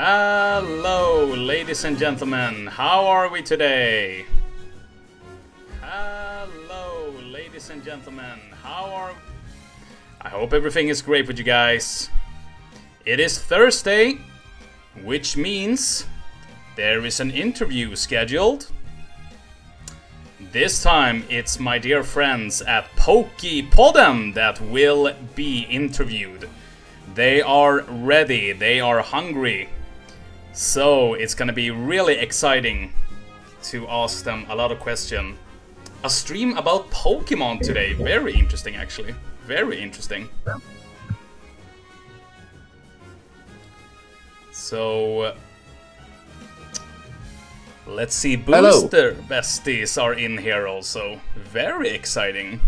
Hello, ladies and gentlemen. How are we today? Hello, ladies and gentlemen. How are we? I hope everything is great with you guys. It is Thursday, which means there is an interview scheduled. This time it's my dear friends at Poképodden that will be interviewed. They are ready, they are hungry. So it's gonna be really exciting to ask them a lot of questions. A stream about Pokemon today. Very interesting, actually. Very interesting. So let's see. Booster Besties are in here also. Very exciting.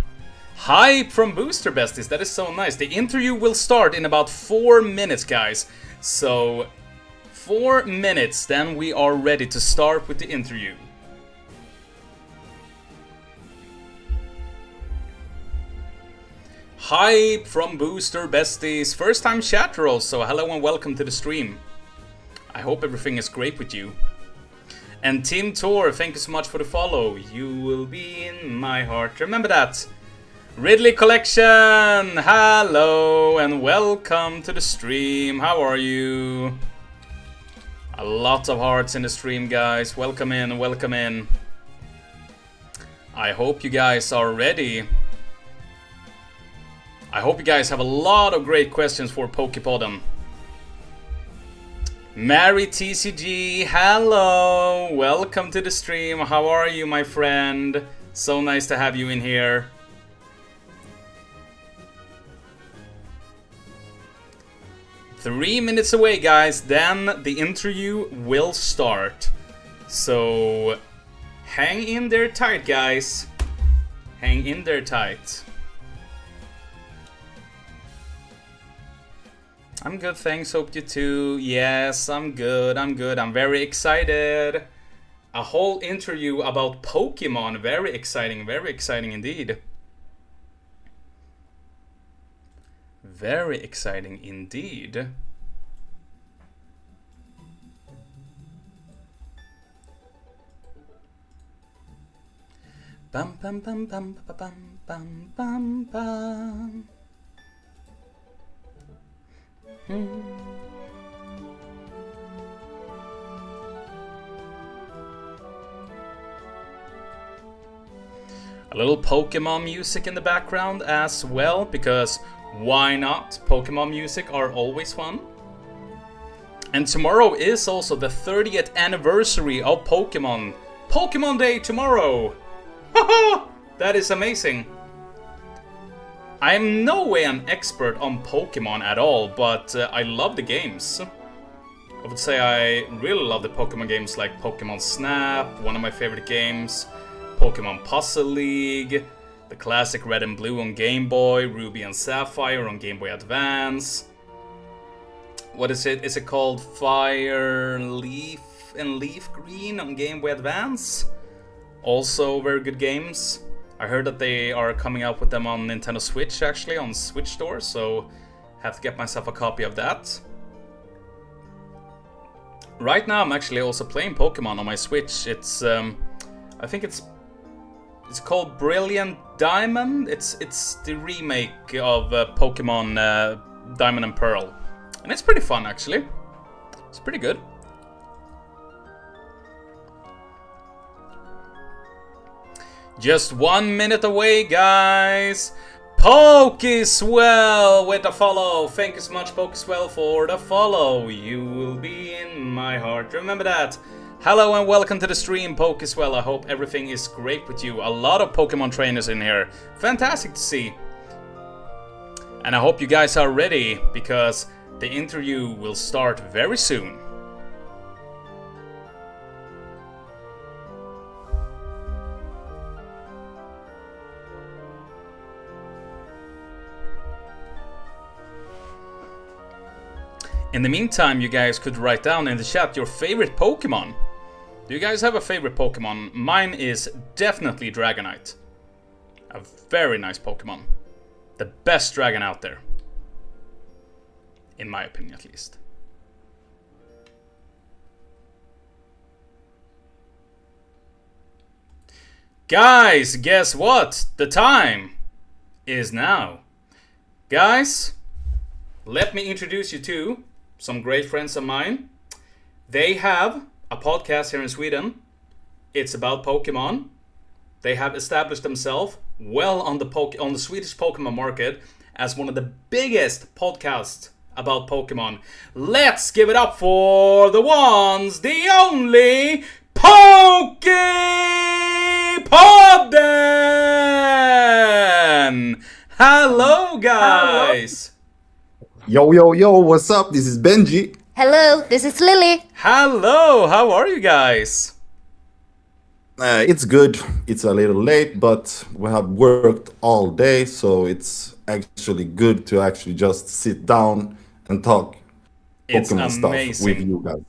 Hi from Booster Besties. That is so nice. The interview will start in about 4 minutes, guys. So 4 minutes, then we are ready to start with the interview. Hi from Booster Besties. First time chatter also. Hello and welcome to the stream. I hope everything is great with you. And Team Tor, thank you so much for the follow. You will be in my heart. Remember that. Ridley Collection, hello and welcome to the stream. How are you? A lot of hearts in the stream, guys. Welcome in, welcome in. I hope you guys are ready. I hope you guys have a lot of great questions for Poképodden. Mary TCG, hello! Welcome to the stream. How are you, my friend? So nice to have you in here. Three minutes away, guys, then the interview will start. So hang in there tight, guys. Hang in there tight. I'm good, thanks. Hope you too. Yes, I'm good. I'm very excited. A whole interview about Pokemon. Very exciting indeed. Very exciting indeed. Bum bum bum bum bum bum bum bum. A little Pokemon music in the background as well, because why not? Pokemon music are always fun. And tomorrow is also the 30th anniversary of Pokemon. Pokemon Day tomorrow! Haha! That is amazing. I am no way an expert on Pokemon at all, but I love the games. I would say I really love the Pokemon games like Pokemon Snap, one of my favorite games, Pokemon Puzzle League, the classic Red and Blue on Game Boy, Ruby and Sapphire on Game Boy Advance. What is it? Is it called Fire, Leaf and Leaf Green on Game Boy Advance? Also very good games. I heard that they are coming out with them on Nintendo Switch, actually, on Switch Store, so have to get myself a copy of that. Right now I'm actually also playing Pokemon on my Switch. It's I think it's called Brilliant Diamond. It's the remake of Pokemon Diamond and Pearl. And it's pretty fun, actually. It's pretty good. Just 1 minute away, guys. Pokéswell with the follow. Thank you so much, Pokéswell, for the follow. You will be in my heart. Remember that. Hello and welcome to the stream, Pokéswell. I hope everything is great with you. A lot of Pokemon trainers in here. Fantastic to see. And I hope you guys are ready, because the interview will start very soon. In the meantime, you guys could write down in the chat your favorite Pokemon. Do you guys have a favorite Pokemon? Mine is definitely Dragonite. A very nice Pokemon. The best dragon out there. In my opinion, at least. Guys, guess what? The time is now. Guys, let me introduce you to some great friends of mine. They have a podcast here in Sweden. It's about Pokemon. They have established themselves well on the Swedish Pokemon market as one of the biggest podcasts about Pokemon. Let's give it up for the ones, the only Poképodden! Hello, guys! Yo, yo, yo, what's up? This is Benji. Hello, this is Lily. Hello, how are you guys? It's good. It's a little late, but we have worked all day, so it's actually good to actually just sit down and talk It's Pokemon stuff amazing. with you guys.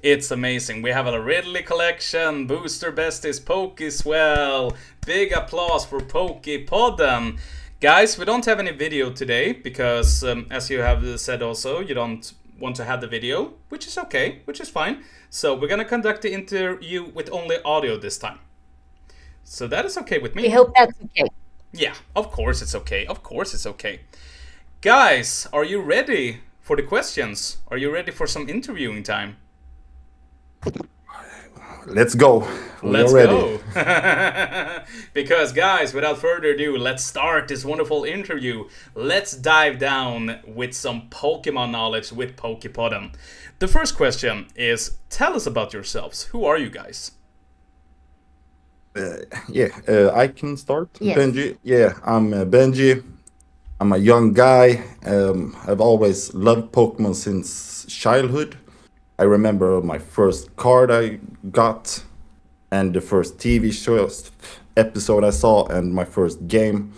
It's amazing. We have a Ridley collection, Booster Besties, Pokeswell. Big applause for Poképodden. Guys, we don't have any video today because, as you have said also, you don't want to have the video, which is okay, which is fine. So we're gonna conduct the interview with only audio this time. So that is okay with me. We hope that's okay. Yeah, of course it's okay. Of course it's okay. Guys, are you ready for the questions? Are you ready for some interviewing time? Let's go. Let's We're ready. go. Because, guys, without further ado, let's start this wonderful interview. Let's dive down with some Pokemon knowledge with Poképodden. The first question is, tell us about yourselves. Who are you guys? I can start. Yes. Benji. Yeah, I'm Benji. I'm a young guy. I've always loved Pokemon since childhood. I remember my first card I got, and the first TV show episode I saw, and my first game.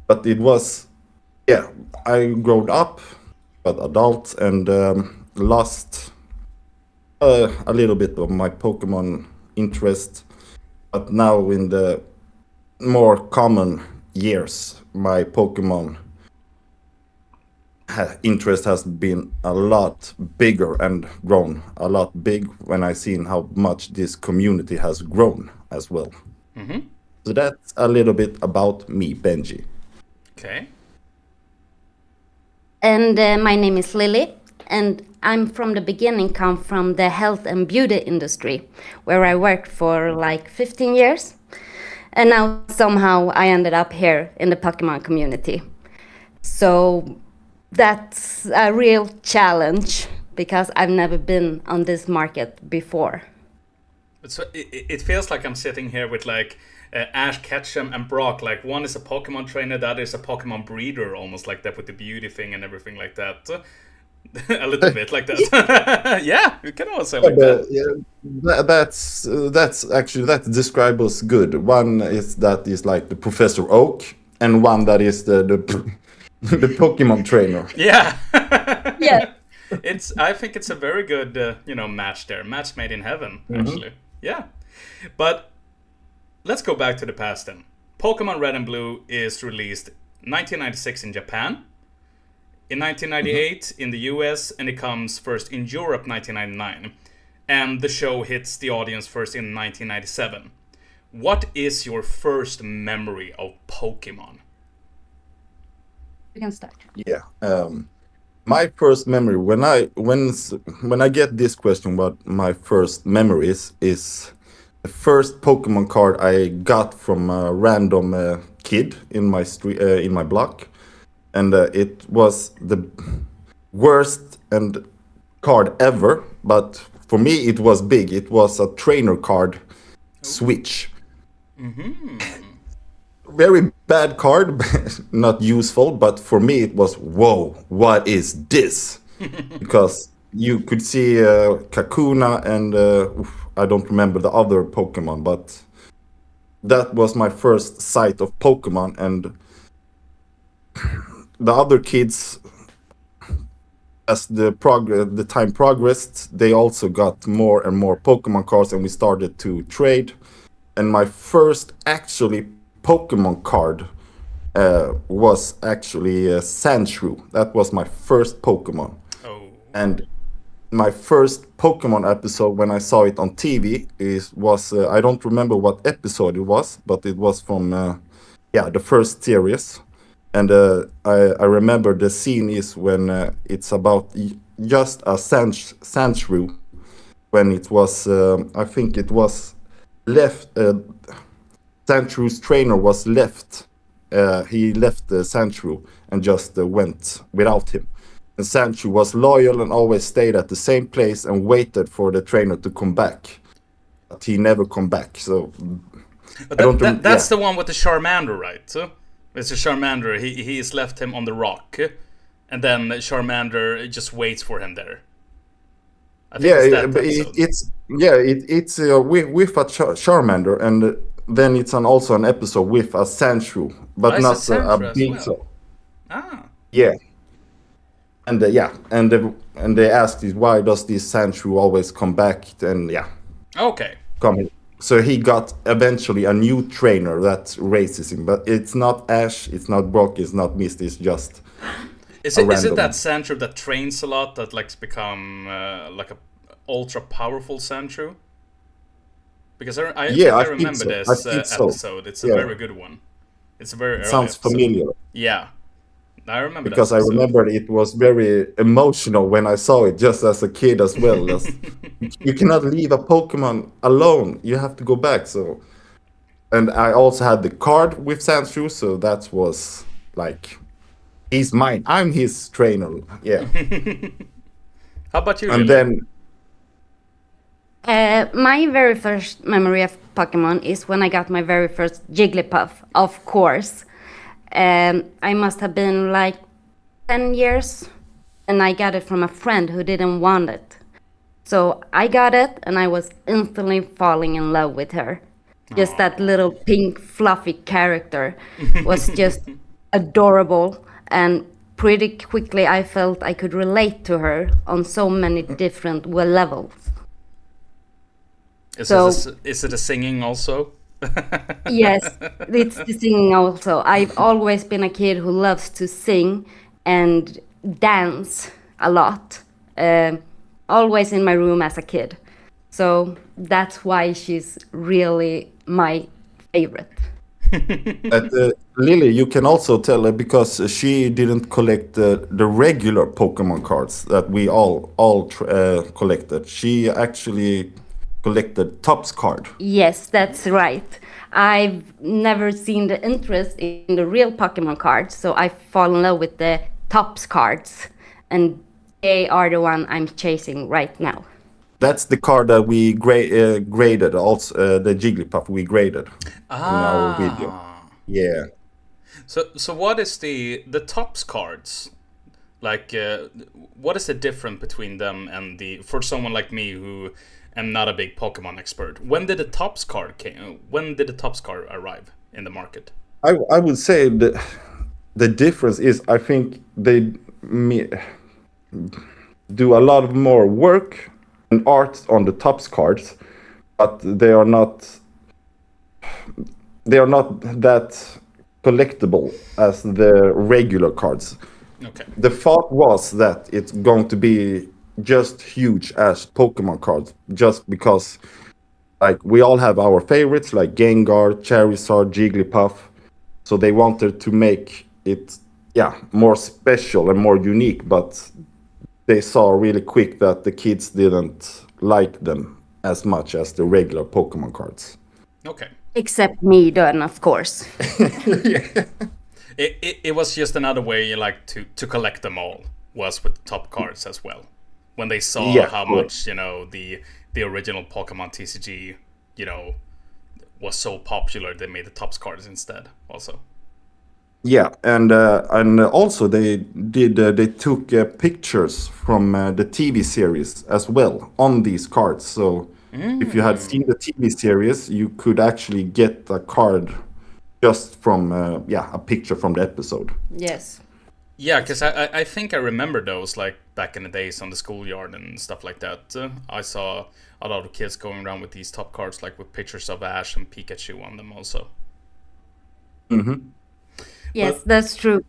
But it was, I grew up, got adult, and lost a little bit of my Pokemon interest. But now in the more common years, my Pokemon interest has been a lot bigger and grown a lot big when I seen how much this community has grown as well. Mm-hmm. So that's a little bit about me, Benji. Okay. And my name is Lily, and I'm from the beginning come from the health and beauty industry, where I worked for like 15 years. And now somehow I ended up here in the Pokemon community. So that's a real challenge because I've never been on this market before. So it feels like I'm sitting here with like Ash Ketchum and Brock. Like one is a Pokemon trainer, the other is a Pokemon breeder, almost like that with the beauty thing and everything like that. A little bit like that. Yeah, you can also say like that. That's actually that describes us good. One is that is like the Professor Oak, and one that is the the Pokemon trainer. Yeah. Yeah. I think it's a very good match there. Match made in heaven, actually. Yeah. But let's go back to the past then. Pokemon Red and Blue is released 1996 in Japan, in 1998 in the US, and it comes first in Europe 1999. And the show hits the audience first in 1997. What is your first memory of Pokemon? You can start. Yeah. My first memory when I get this question, what my first memory is the first Pokemon card I got from a random kid in my street in my block, and it was the worst and card ever. But for me, it was big. It was a trainer card, Switch. Mm-hmm. Very bad card, not useful, but for me it was, whoa, what is this? Because you could see Kakuna and I don't remember the other Pokemon, but that was my first sight of Pokemon. And the other kids, as the time progressed, they also got more and more Pokemon cards, and we started to trade. And my first actually Pokemon card was actually Sandshrew. That was my first Pokemon. Oh. And my first Pokemon episode when I saw it on TV was I don't remember what episode it was, but it was from the first series. And I remember the scene is when it's about just a Sandshrew when it was I think it was left. Sandshrews trainer was left. He left the Sandshrew and just went without him. And Sandshrew was loyal and always stayed at the same place and waited for the trainer to come back. But he never come back. So But that's the one with the Charmander, right? It's a Charmander. He's left him on the rock, and then Charmander just waits for him there. I think it's with a Charmander, and then it's also an episode with a Sandshrew, but not a big. Well. Yeah. And and they asked why does this Sandshrew always come back? And okay, come. So he got eventually a new trainer that races him, but it's not Ash, it's not Brock, it's not Misty, it's just. Is it that Sandshrew that trains a lot that likes become like a ultra powerful Sandshrew? Because I remember this episode. It's a very good one. It's a very early sounds episode. familiar. Yeah. I remember because I remember it was very emotional when I saw it, just as a kid as well. You cannot leave a Pokemon alone; you have to go back. So, and I also had the card with Sandshrew, so that was like, he's mine. I'm his trainer. Yeah. How about you? And Lily? Then, my very first memory of Pokemon is when I got my very first Jigglypuff, of course. I must have been like 10 years, and I got it from a friend who didn't want it. So I got it, and I was instantly falling in love with her. Just that little pink fluffy character was just adorable, and pretty quickly I felt I could relate to her on so many different levels. Is it a singing also? Yes, it's the singing also. I've always been a kid who loves to sing and dance a lot. Always in my room as a kid. So that's why she's really my favorite. Lily, you can also tell her because she didn't collect the regular Pokemon cards that we all collected. She actually collected Topps card. Yes, that's right. I've never seen the interest in the real Pokemon cards, so I fall in love with the Topps cards, and they are the one I'm chasing right now. That's the card that we graded, also the Jigglypuff we graded in our video. Yeah. So what is the Topps cards? Like, what is the difference between them and for someone like me who am not a big Pokemon expert? When did the Topps card arrive in the market? I would say the difference is I think they do a lot of more work and art on the Topps cards, but they are not that collectible as the regular cards. Okay. The thought was that it's going to be just huge as Pokemon cards, just because like we all have our favorites like Gengar, Charizard, Jigglypuff, so they wanted to make it more special and more unique, but they saw really quick that the kids didn't like them as much as the regular Pokemon cards. Okay. Except me, then, of course. Yeah. It was just another way like to collect them all was with top cards as well. When they saw how much, the original Pokemon TCG, was so popular, they made the Topps cards instead also. Yeah, and also they took pictures from the TV series as well on these cards. So if you had seen the TV series, you could actually get a card just from a picture from the episode. Yes. Yeah, because I think I remember those like back in the days on the schoolyard and stuff like that. I saw a lot of kids going around with these top cards, like with pictures of Ash and Pikachu on them also. Mm-hmm. Yes, that's true.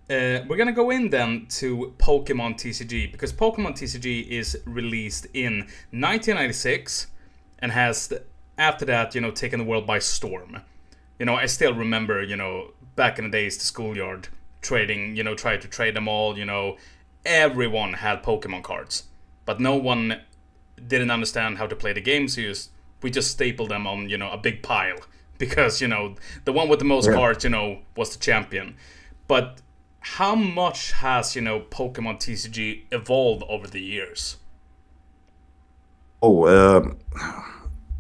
we're gonna go in then to Pokemon TCG, because Pokemon TCG is released in 1996 and has, after that, taken the world by storm. I still remember, back in the days, the schoolyard trading, tried to trade them all, everyone had Pokemon cards, but no one didn't understand how to play the game, so we just stapled them on, a big pile, because, the one with the most cards, was the champion. But how much has, Pokemon TCG evolved over the years?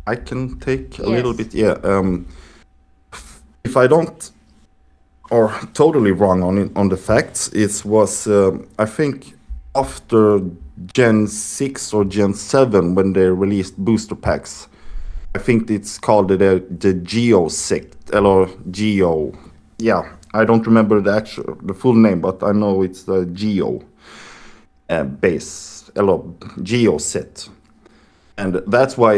I can take a Yes. little bit. If I don't, or totally wrong on the facts, it was I think after Gen 6 or Gen 7 when they released booster packs. I think it's called the Geo sect or Geo. Yeah, I don't remember the full name, but I know it's the Geo base, Geo set. And that's why,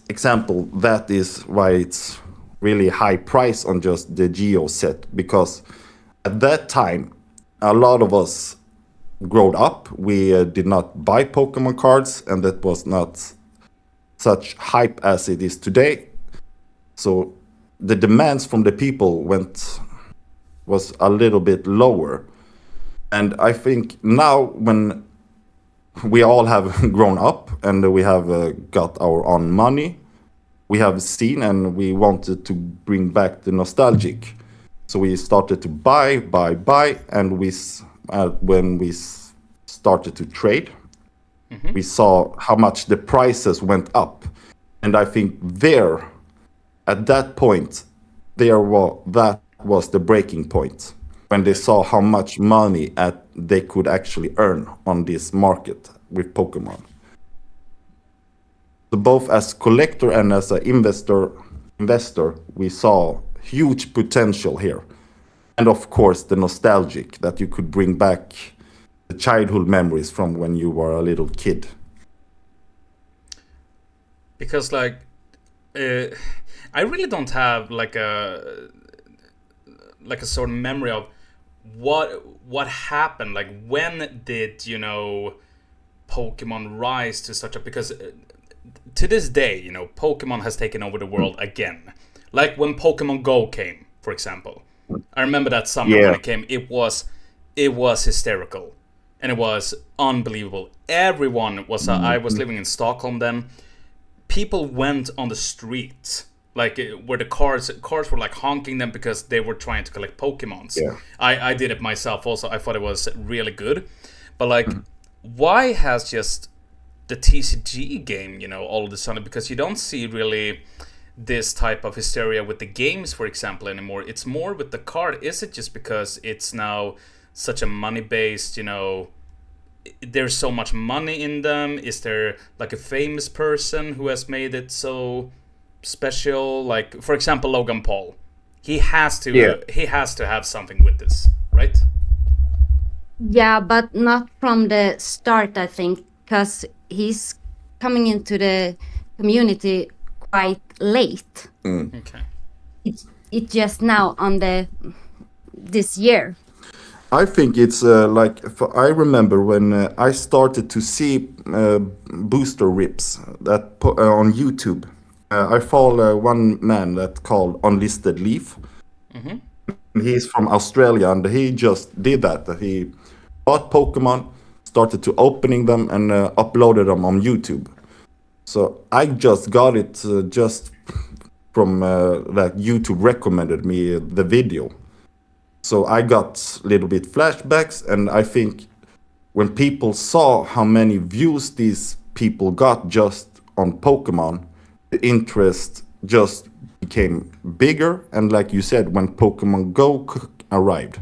example, that is why it's really high price on just the Geo set, because at that time, a lot of us growed up, we did not buy Pokemon cards, and that was not such hype as it is today. So the demands from the people was a little bit lower. And I think now when we all have grown up and we have got our own money, we have seen and we wanted to bring back the nostalgic. So we started to buy, and when we started to trade, we saw how much the prices went up. And I think at that point, that was the breaking point, when they saw how much money they could actually earn on this market with Pokemon. So both as collector and as an investor, we saw huge potential here. And of course, the nostalgic, that you could bring back the childhood memories from when you were a little kid. Because I really don't have like a sort of memory of what happened. Like, when did Pokemon rise to such a, because to this day, Pokemon has taken over the world again. Like when Pokemon Go came, for example. I remember that summer when it came. It was hysterical, and it was unbelievable. Everyone was. I was living in Stockholm then. People went on the streets, like where the cars were like honking them because they were trying to collect Pokemons. Yeah. I did it myself also. I thought it was really good, but like, why has just the TCG game, all of a sudden, because you don't see really this type of hysteria with the games, for example, anymore. It's more with the card. Is it just because it's now such a money-based, there's so much money in them? Is there like a famous person who has made it so special? Like, for example, Logan Paul. He has to have something with this, right? Yeah, but not from the start, I think, because he's coming into the community quite late. Okay. It's just now on this year. I think it's I remember when I started to see booster rips on YouTube. I follow one man that called Unlisted Leaf. He's from Australia, and he just did that. He bought Pokemon, started to opening them, and uploaded them on YouTube. So I just got it just from that YouTube recommended me the video. So I got a little bit flashbacks, and I think when people saw how many views these people got just on Pokemon, the interest just became bigger. And like you said, when Pokemon Go arrived,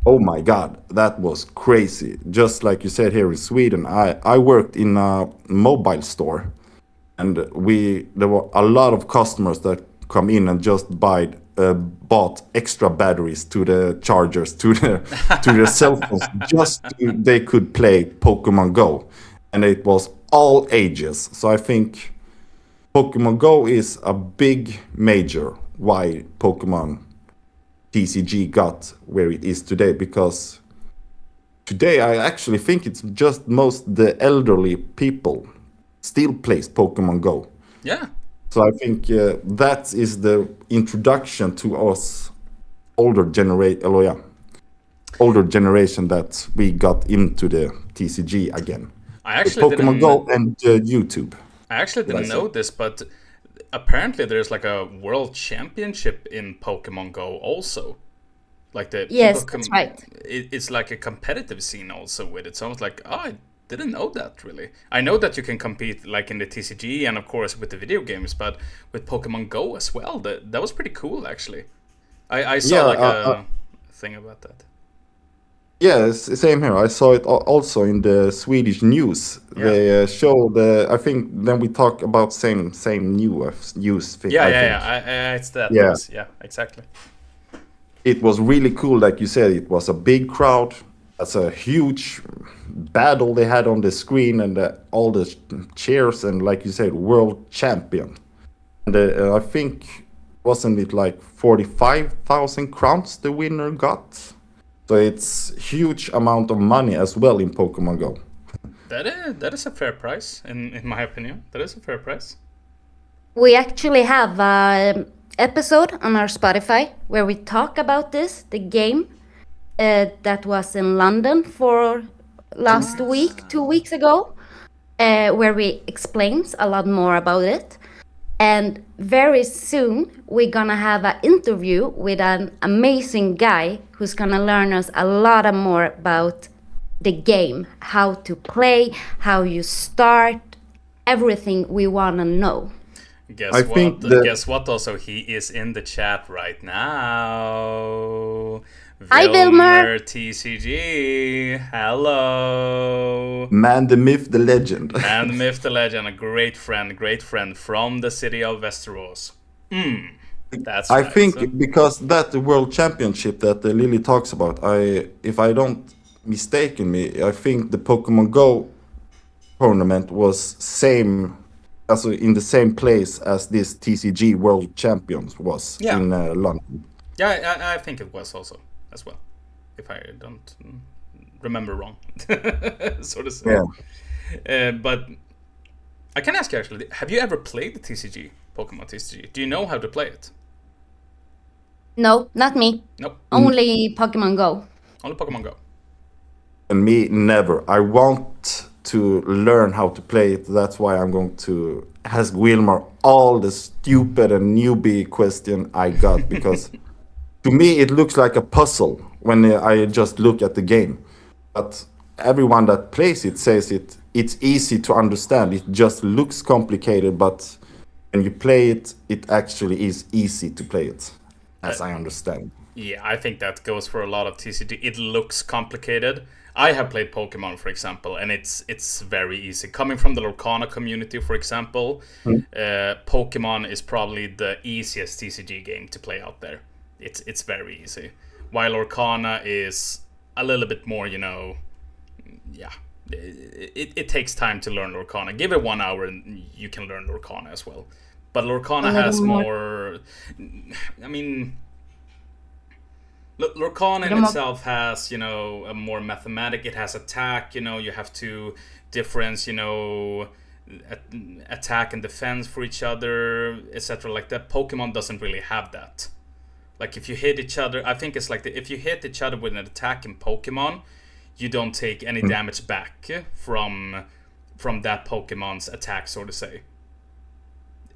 oh my God, that was crazy. Just like you said, here in Sweden, I worked in a mobile store, and there were a lot of customers that come in and just bought extra batteries to the chargers to their cell phones, just they could play Pokemon Go, and it was all ages. So I think Pokemon Go is a big major why Pokemon TCG got where it is today, because today I actually think it's just most the elderly people still plays Pokemon Go. Yeah. So I think that is the introduction to us older generation that we got into the TCG again. I actually Pokemon Go and YouTube. I actually didn't That's know it. this, but apparently there's like a world championship in Pokemon Go also. Like the Yes, people that's right. it's like a competitive scene also with it. So I was like, oh, I didn't know that really. I know that you can compete like in the TCG and of course with the video games, but with Pokemon Go as well. That was pretty cool actually. I saw Yeah, like a thing about that. Yeah, same here. I saw it also in the Swedish news. Yeah. They show the. I think then we talk about same news thing. Yeah, I yeah, think. yeah. It's that Yeah. news. Yeah, exactly. It was really cool, like you said. It was a big crowd. That's a huge battle they had on the screen, and all the cheers, and like you said, world champion. And I think wasn't it like 45,000 crowns the winner got? So it's huge amount of money as well in Pokemon Go. That is a fair price in my opinion. That is a fair price. We actually have an episode on our Spotify where we talk about this, the game that was in London for last week, 2 weeks ago, where we explains a lot more about it. And very soon we're gonna have an interview with an amazing guy who's gonna learn us a lot more about the game, how to play, how you start, everything we wanna know. Guess what? Also, he is in the chat right now. Hi, Vilmer. TCG. Hello. Man, the myth, the legend. And the myth, the legend, a great friend from the city of Westeros. That's I right. think because that the World Championship that Lily talks about, if I don't mistaken me, I think the Pokemon Go tournament was also in the same place as this TCG World Champions was in London. Yeah, I think it was also as well, if I don't remember wrong, so to say. Yeah. But I can ask you actually, have you ever played the TCG, Pokemon TCG? Do you know how to play it? No, not me. Nope. Only Pokemon Go. Only Pokemon Go. And me, never. I want to learn how to play it. That's why I'm going to ask Wilmar all the stupid and newbie question I got, because to me it looks like a puzzle when I just look at the game. But everyone that plays it says it's easy to understand. It just looks complicated, but when you play it, it actually is easy to play it, as I understand. Yeah, I think that goes for a lot of TCG. It looks complicated. I have played Pokemon, for example, and it's very easy. Coming from the Lorcana community, for example, Pokemon is probably the easiest TCG game to play out there. It's very easy. While Lorcana is a little bit more, it takes time to learn Lorcana. Give it 1 hour and you can learn Lorcana as well. But Lorcana has more... I mean... Lorcana in itself has, a more mathematic. It has attack, you have to difference, attack and defense for each other, etc. like that. Pokemon doesn't really have that. Like if you hit each other, I think it's like if you hit each other with an attack in Pokemon, you don't take any damage back from that Pokemon's attack, so to say.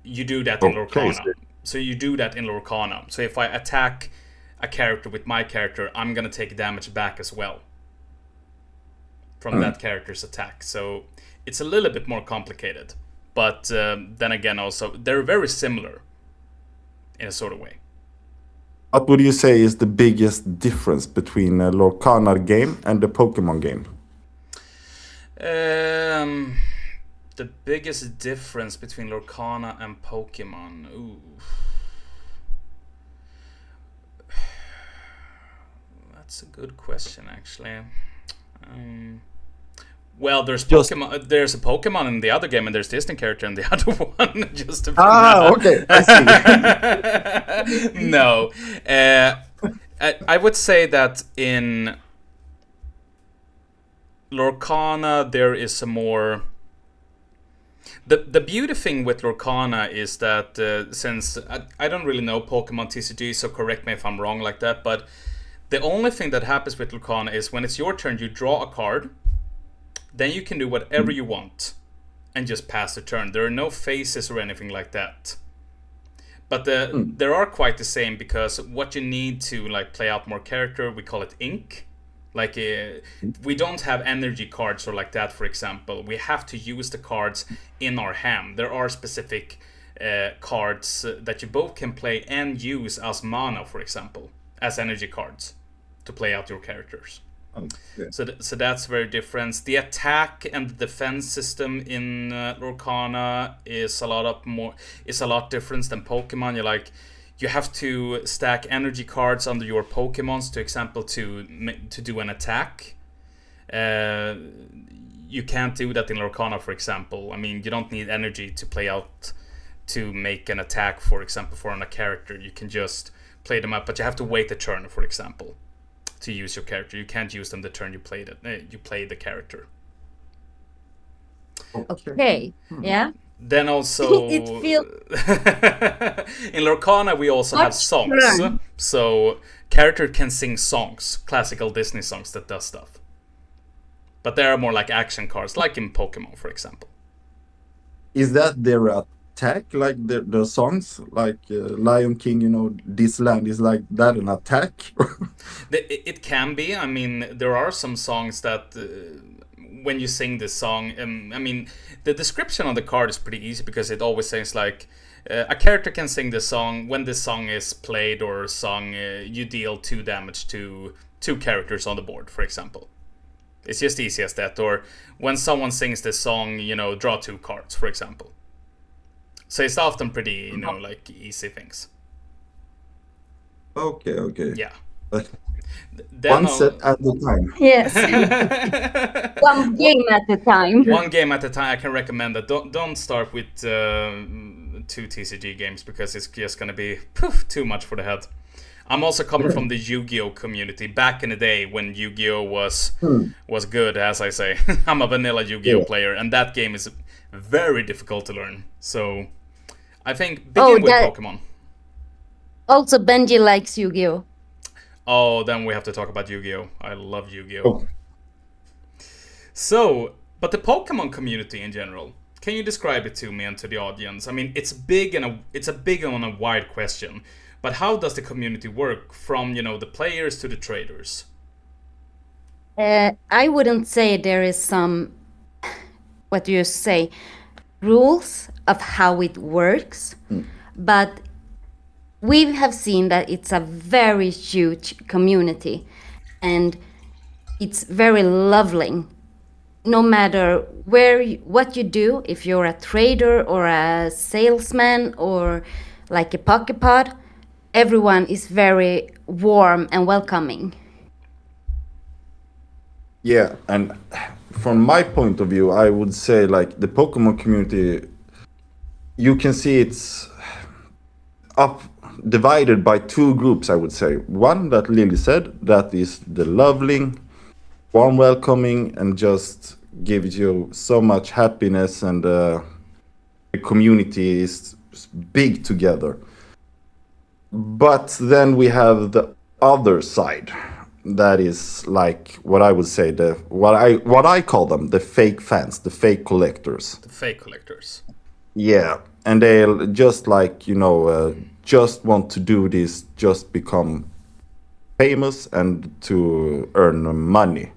You do that in Lorcana. So you do that in Lorcana. So if I attack a character with my character, I'm gonna take damage back as well from that character's attack. So it's a little bit more complicated, but then again, also they're very similar in a sort of way. What would you say is the biggest difference between a Lorcana game and the Pokemon game? The biggest difference between Lorcana and Pokemon. Ooh. That's a good question, actually. Well, there's Pokemon. There's a Pokemon in the other game, and there's Disney character in the other one. Just to okay. I see. No, I would say that in Lorcana there is a more... The beauty thing with Lorcana is that since I don't really know Pokemon TCG, so correct me if I'm wrong like that, but the only thing that happens with Lorcana is when it's your turn, you draw a card, then you can do whatever you want and just pass the turn. There are no phases or anything like that. But there are quite the same, because what you need to like play out more character, we call it ink. Like we don't have energy cards or like that, for example. We have to use the cards in our hand. There are specific cards that you both can play and use as mana, for example, as energy cards to play out your characters. Okay. So that's very different. The attack and the defense system in Lorcana is a lot different than Pokemon. You have to stack energy cards under your Pokemons, to example, to do an attack. You can't do that in Lorcana, for example. I mean, you don't need energy to play out to make an attack, for example, for on a character. You can just play them up, but you have to wait a turn, for example, to use your character. You can't use them the turn you play the character. Okay. Yeah. Then also It feels in Lorcana we also have songs. fun. So character can sing songs, classical Disney songs that does stuff. But they are more like action cards, like in Pokemon, for example. Is that their attack, like the songs, like Lion King? You know, this land is like that an attack? It can be. I mean, there are some songs that when you sing this song, I mean, the description on the card is pretty easy, because it always says like a character can sing this song. When this song is played or sung, you deal 2 damage to 2 characters on the board, for example. It's just easy as that. Or when someone sings this song, you know, draw 2 cards, for example. So it's often pretty, you know, like easy things. Okay. Yeah. One Then set at a time. Yes. One game at a time. One game at a time. I can recommend that. Don't start with 2 TCG games, because it's just gonna be too much for the head. I'm also coming from the Yu-Gi-Oh community back in the day when Yu-Gi-Oh was good, as I say. I'm a vanilla Yu-Gi-Oh player, and that game is very difficult to learn. So I think begin with Pokemon. Also, Benji likes Yu-Gi-Oh. Oh, then we have to talk about Yu-Gi-Oh. I love Yu-Gi-Oh. Oh. So, but the Pokemon community in general, can you describe it to me and to the audience? I mean, it's a big and a wide question, but how does the community work, from, you know, the players to the traders? I wouldn't say there is some, what do you say, rules of how it works, but we have seen that it's a very huge community, and it's very lovely. No matter what you do, if you're a trader or a salesman or like a Poképod, everyone is very warm and welcoming. Yeah, and from my point of view, I would say like the Pokemon community, you can see it's up divided by 2 groups, I would say. One that Lily said, that is the loving, warm welcoming, and just gives you so much happiness, and the community is big together. But then we have the other side, that is like what I would say what I call them, the fake fans, the fake collectors. The fake collectors. Yeah, and they'll just like, you know, just want to do this, just become famous and to earn money.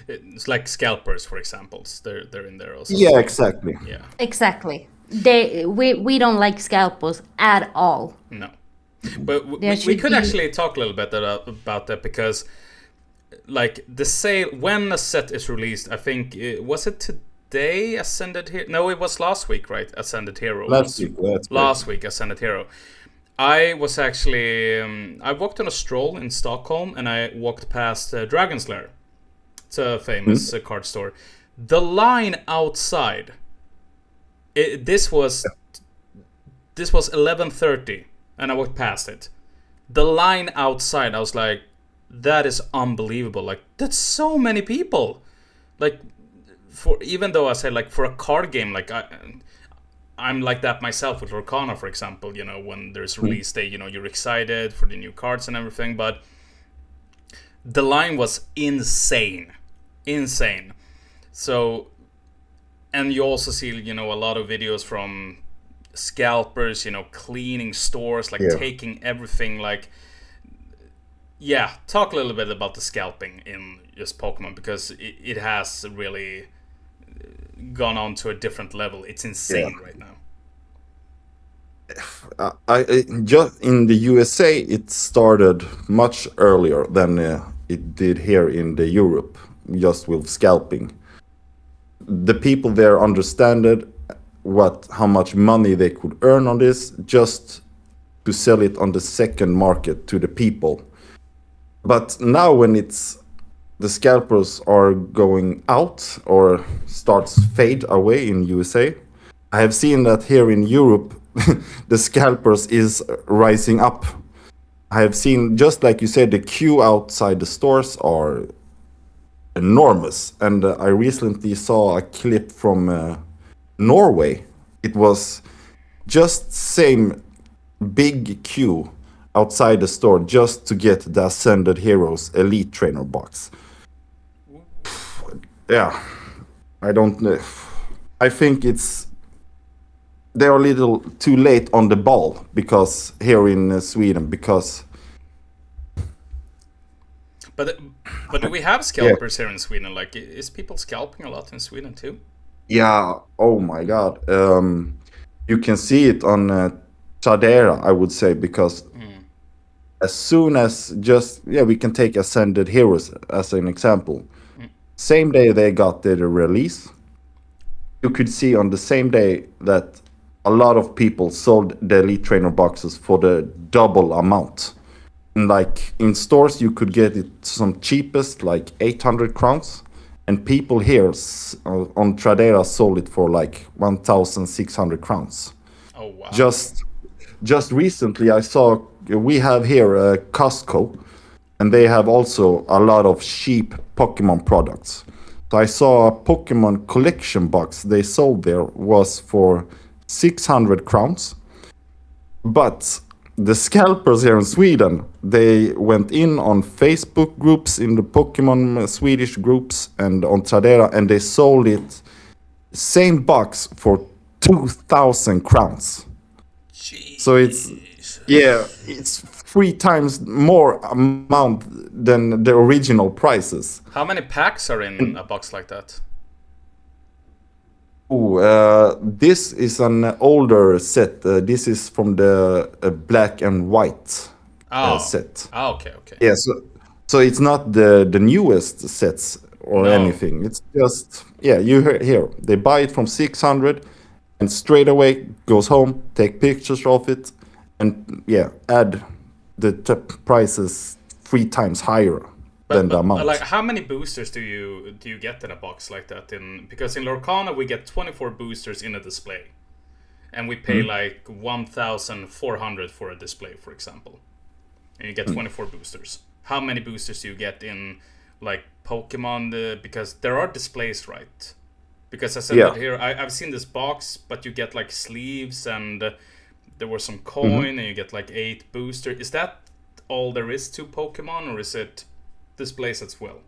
It's like scalpers, for example. They're in there also. Yeah, exactly. Yeah. Exactly. We don't like scalpels at all. No. But There we should could be- actually talk a little bit about that, because like the sale, when a set is released, I think was it today Ascended Hero? No, it was last week, right? Ascended Hero. Last week, that's Last week, Ascended Hero. I was actually I walked on a stroll in Stockholm, and I walked past Dragon's Lair. It's a famous card store. The line outside. This was 11:30, and I walked past it. the line outside, I was like, that is unbelievable. Like, that's so many people. Like, for even though I said like for a card game, like I'm like that myself with Lorcana, for example. You know, when there's release day, you know, you're excited for the new cards and everything, but the line was insane. So, and you also see, you know, a lot of videos from scalpers, you know, cleaning stores, like taking everything, like, yeah, talk a little bit about the scalping in just Pokemon, because it has really gone on to a different level. It's insane right now. Just in the USA, it started much earlier than it did here in the Europe, just with scalping. The people there understood how much money they could earn on this, just to sell it on the second market to the people. But now when the scalpers are going out or starts fade away in USA, I have seen that here in Europe, the scalpers is rising up. I have seen, just like you said, the queue outside the stores are enormous. And I recently saw a clip from Norway. It was just same big queue outside the store just to get the Ascended Heroes Elite Trainer box. Yeah, I don't know. I think they're a little too late on the ball, because here in Sweden, because. But do we have scalpers here in Sweden? Like, is people scalping a lot in Sweden too? Yeah. Oh my God. You can see it on Tradera, I would say, because as soon as we can take Ascended Heroes as an example. Same day they got their release, you could see on the same day that a lot of people sold the Elite Trainer boxes for the double amount. And like in stores, you could get it some cheapest, like 800 crowns. And people here on Tradera sold it for like 1,600 crowns. Oh, wow. Just recently, I saw, we have here Costco, and they have also a lot of cheap Pokemon products. So I saw a Pokemon collection box they sold there was for 600 crowns. But the scalpers here in Sweden, they went in on Facebook groups, in the Pokemon Swedish groups, and on Tradera, and they sold it, same box, for 2,000 crowns. Jeez. So it's 3 times more amount than the original prices. How many packs are in a box like that? This is an older set. This is from the black and white set. Oh, okay. Yeah, so it's not the newest sets or anything. It's just, you here. They buy it from 600 and straight away goes home, take pictures of it, and add the prices 3 times higher than the amount. Like, how many boosters do you get in a box like that? Because in Lorcana we get 24 boosters in a display, and we pay like 1,400 for a display, for example, and you get 24 boosters. How many boosters do you get in like Pokemon? Because there are displays, right? Because I said that here, I've seen this box, but you get like sleeves, and there was some coin, and you get like 8 booster. Is that all there is to Pokemon, or is it displays as well?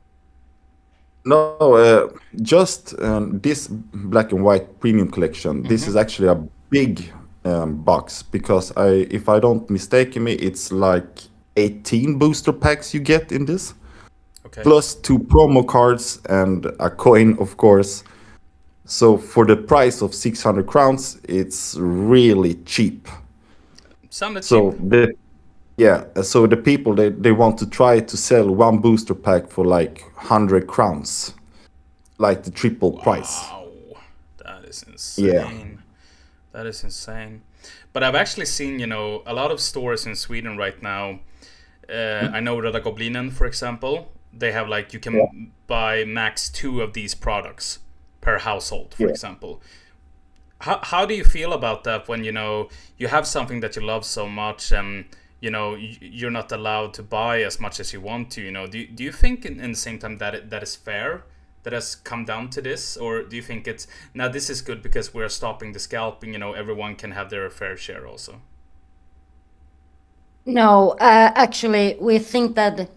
No, just this black and white premium collection. This is actually a big box, because if I don't mistake me, it's like 18 booster packs you get in this. Okay. Plus 2 promo cards and a coin, of course. So for the price of 600 crowns, it's really cheap. Sounded so cheap. So the people, they want to try to sell 1 booster pack for like 100 crowns, like the triple price. Wow, that is insane. Yeah. That is insane. But I've actually seen, a lot of stores in Sweden right now. I know Röda Goblinen, for example. They have like, you can buy max 2 of these products per household, for example. How do you feel about that when, you have something that you love so much, and you're not allowed to buy as much as you want to. Do you think in the same time that is fair? That has come down to this, or do you think it's now this is good because we're stopping the scalping? Everyone can have their fair share also. No, actually, we think that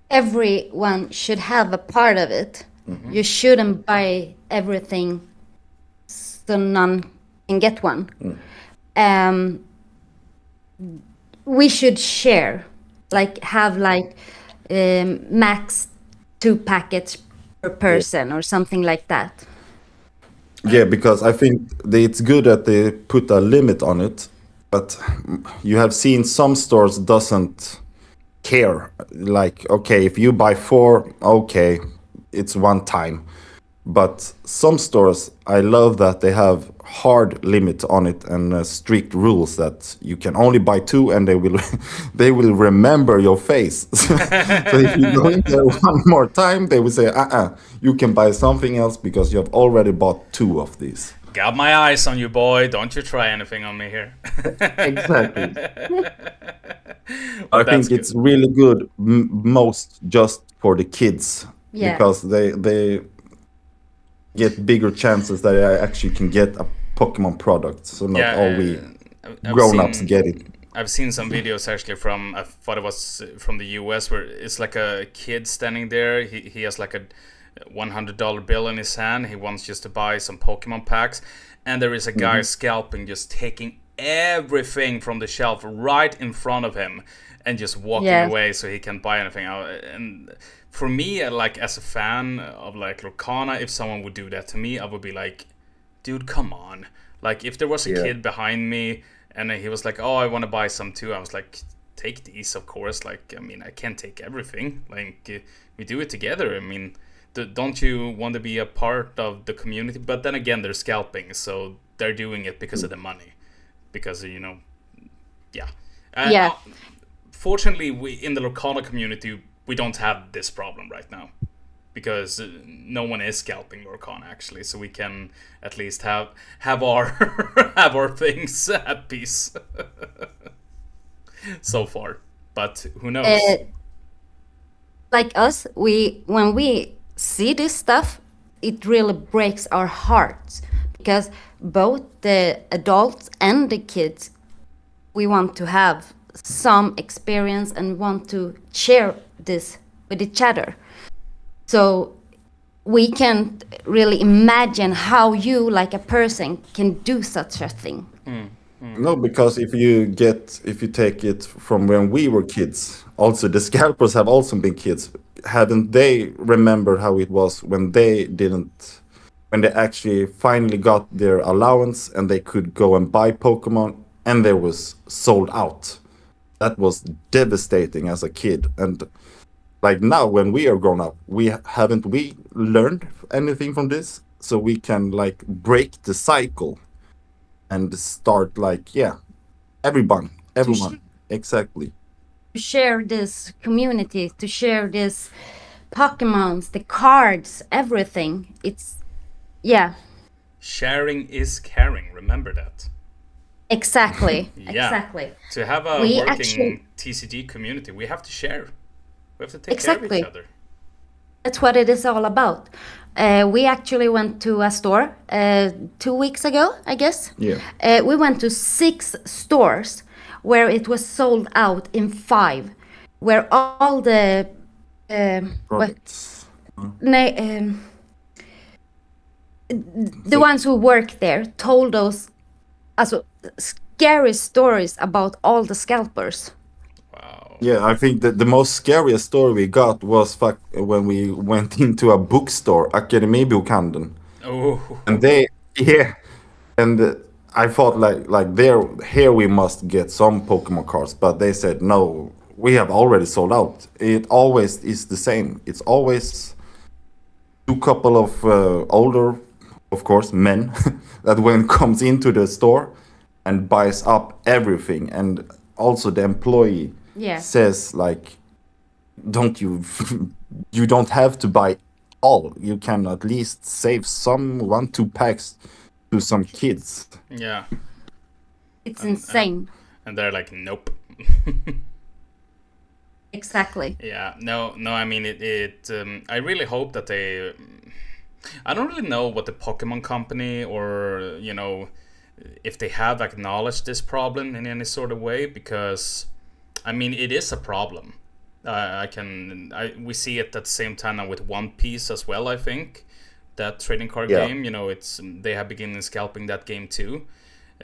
everyone should have a part of it. You shouldn't buy everything so none can get one. We should share, have max 2 packets per person or something like that. Yeah, because I think it's good that they put a limit on it, but you have seen some stores doesn't care. Like, okay, if you buy 4, okay, it's one time. But some stores, I love that they have hard limit on it and strict rules that you can only buy 2, and they will they will remember your face. So if you go in there one more time, they will say, you can buy something else because you have already bought 2 of these. Got my eyes on you, boy. Don't you try anything on me here. Exactly. Well, I think it's really good, most just for the kids, because they get bigger chances that I actually can get a Pokemon product. So not all we grown-ups get it. I've seen some videos actually from, I thought it was from the US, where it's like a kid standing there. He has like a $100 bill in his hand. He wants just to buy some Pokemon packs. And there is a guy scalping, just taking everything from the shelf right in front of him and just walking away so he can buy anything. And for me, as a fan of Lorcana, if someone would do that to me, I would be like, dude, come on. Like, if there was a kid behind me and he was like, oh, I want to buy some too, I was like, take these, of course. Like, I mean, I can't take everything. Like, we do it together. I mean, don't you want to be a part of the community? But then again, they're scalping, so they're doing it because of the money. Because, fortunately, we in the Lorcana community, we don't have this problem right now. Because no one is scalping Lorcana, actually. So we can at least have our have our things at peace. So far. But who knows? Like us, when we see this stuff, it really breaks our hearts, because both the adults and the kids, we want to have some experience and want to share this with each other. So we can't really imagine how you, like a person, can do such a thing. No, because if you take it from when we were kids, also the scalpers have also been kids. Haven't they remembered how it was when they actually finally got their allowance and they could go and buy Pokemon and they was sold out? That was devastating as a kid. And like now, when we are grown up, we learned anything from this, so we can break the cycle and start everyone, exactly. To share this community, to share this Pokemons, the cards, everything. Sharing is caring. Remember that. Exactly. Yeah. Exactly. To have a working TCG community, we have to share. We have to take care of each other. That's what it is all about. We actually went to a store 2 weeks ago, I guess. Yeah. We went to 6 stores where it was sold out in 5, where all the products. The ones who work there told us scary stories about all the scalpers. Wow. Yeah, I think that the most scariest story we got was when we went into a bookstore, Akademibokhandeln. Oh. And I thought here we must get some Pokemon cards, but they said no, we have already sold out. It always is the same. It's always 2 couple of older, of course, men that comes into the store and buys up everything, and also the employee says you don't have to buy all. You can at least save 1-2 packs to some kids. Yeah. It's insane. And they're like, nope. Exactly. Yeah, no, I mean I really hope that they. I don't really know what the Pokemon Company or if they have acknowledged this problem in any sort of way, because I mean it is a problem. We see it at the same time now with One Piece as well. I think that trading card Yeah. game, they have begun scalping that game too.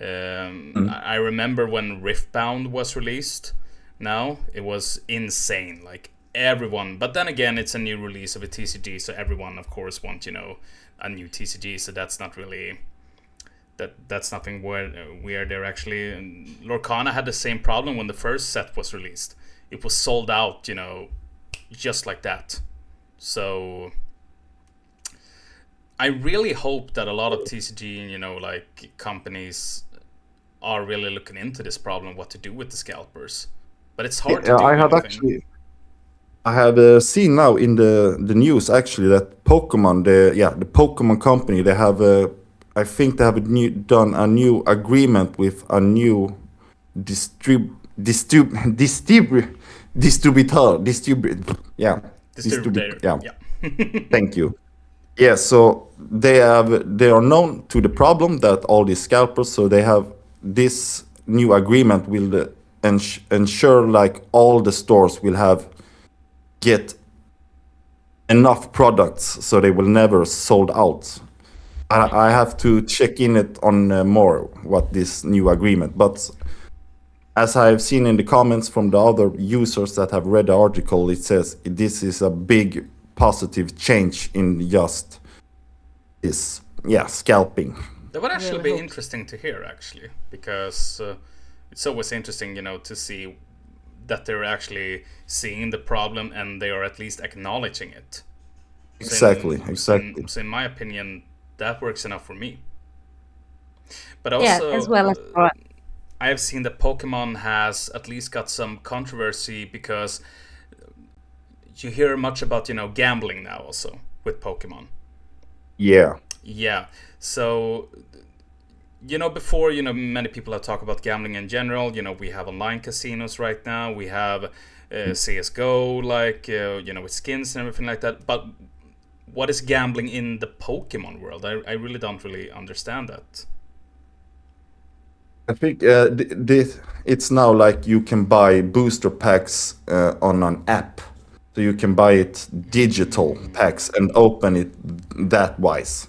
Mm. I remember when Riftbound was released. Now it was insane, like everyone. But then again, it's a new release of a TCG, so everyone, of course, wants a new TCG. So that's not really that's nothing weird there actually. And Lorcana had the same problem when the first set was released. It was sold out, just like that. So I really hope that a lot of TCG, like companies are really looking into this problem, what to do with the scalpers. But it's hard to do I had anything. actually, I had seen now in the news actually that Pokemon, the Pokemon company, they have I think they have done a new agreement with a new distributor, yeah, Distributor. yeah. Yeah. Thank you. Yeah, so they are known to the problem that all these scalpers, so they have this new agreement will ensure like all the stores will get enough products so they will never sold out. I have to check in it on more what this new agreement, but as I've seen in the comments from the other users that have read the article, it says this is a big positive change in just this, scalping. That would actually Really be hope. interesting to hear, actually, because it's always interesting, to see that they're actually seeing the problem and they are at least acknowledging it. Exactly. So in my opinion, that works enough for me. But Yeah, also, as well as for I have seen that Pokemon has at least got some controversy because you hear much about, gambling now also with Pokemon. Yeah. Yeah. So, before, many people have talked about gambling in general. We have online casinos right now. We have CSGO, like, with skins and everything like that. But what is gambling in the Pokemon world? I really don't really understand that. I think it's now like you can buy booster packs on an app. So you can buy it digital packs and open it that wise.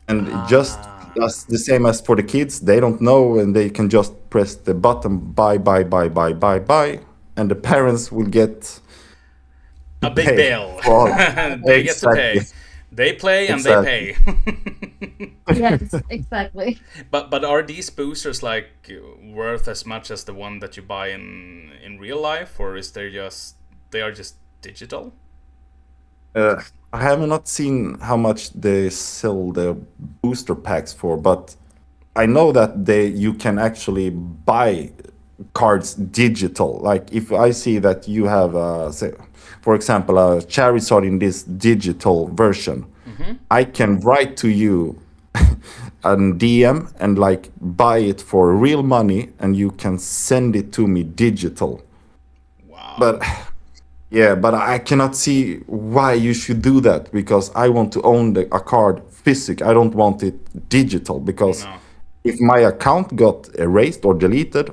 And just the same as for the kids, they don't know and they can just press the button buy, and the parents will get A big pay bill. for all. They get to pay. Exactly. They play and Exactly. they pay. yes, exactly. But are these boosters like worth as much as the one that you buy in real life, or is they are just digital? I have not seen how much they sell the booster packs for, but I know that you can actually buy cards digital. Like if I see that you have, say, for example, a Charizard in this digital version, I can write to you a DM and like buy it for real money, and you can send it to me digital. Wow. But yeah, but I cannot see why you should do that, because I want to own a card physical. I don't want it digital, because No. if my account got erased or deleted,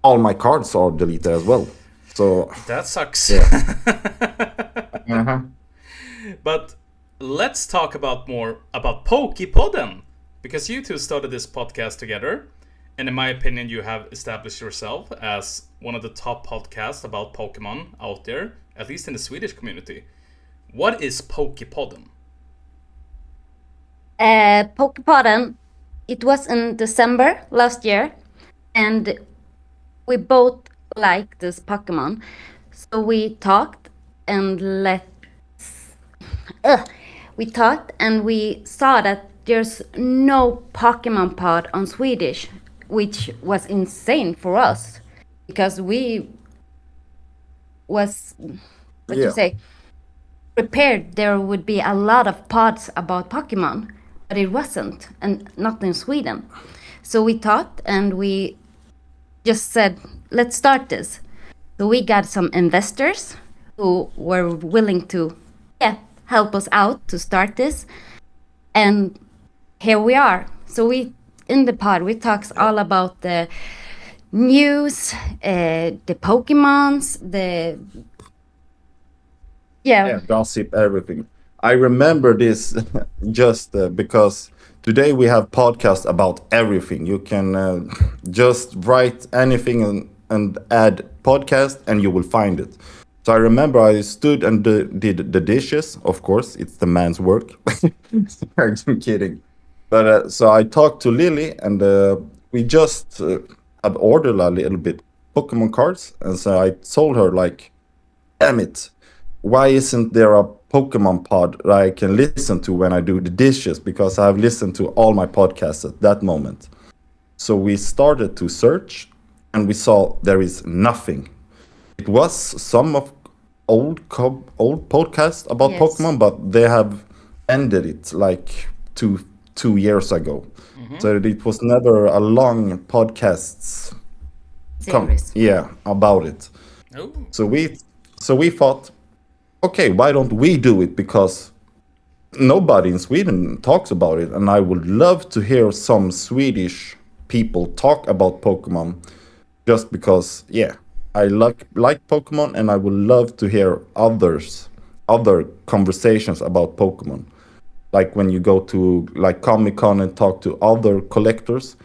all my cards are deleted as well. So That sucks. uh-huh. But let's talk about more about Poképodden, because you two started this podcast together, and in my opinion, you have established yourself as one of the top podcasts about Pokemon out there, at least in the Swedish community. What is Poképodden? Poképodden, it was in December last year, and we both like this Pokemon. So we talked and we saw that there's no Pokemon pod on Swedish, which was insane for us because we was what Yeah. you say prepared there would be a lot of pods about Pokemon, but it wasn't, and not in Sweden. So we talked and we just said let's start this. So we got some investors who were willing to, help us out to start this. And here we are. So in the pod, we talks all about the news, the Pokemons, gossip, everything. I remember this just because today we have podcasts about everything. You can just write anything and add podcast, and you will find it. So I remember I stood and did the dishes. Of course, it's the man's work. I'm kidding. But so I talked to Lily, and we just had ordered a little bit Pokemon cards, and so I told her like, "Damn it, why isn't there a Pokemon pod that I can listen to when I do the dishes?" Because I've listened to all my podcasts at that moment. So we started to search, and we saw there is nothing. It was some of old podcasts about Yes. Pokemon, but they have ended it like two years ago. So it was never a long podcasts series. about it. Oh, So we thought, okay, why don't we do it? Because nobody in Sweden talks about it, and I would love to hear some Swedish people talk about Pokemon, just because, I like Pokemon, and I would love to hear other conversations about Pokemon. Like when you go to like Comic-Con and talk to other collectors,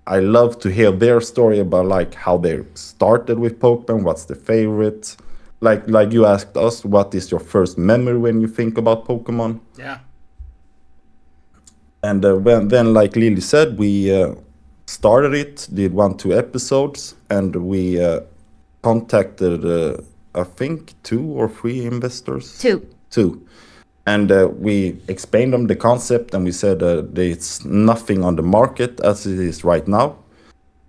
I love to hear their story about like how they started with Pokemon, what's the favorite. Like you asked us, what is your first memory when you think about Pokemon? yeah. And then, like Lily said, we started it, did 1-2 episodes, and we contacted, I think, 2 or 3 investors. Two. And we explained them the concept, and we said there's nothing on the market as it is right now.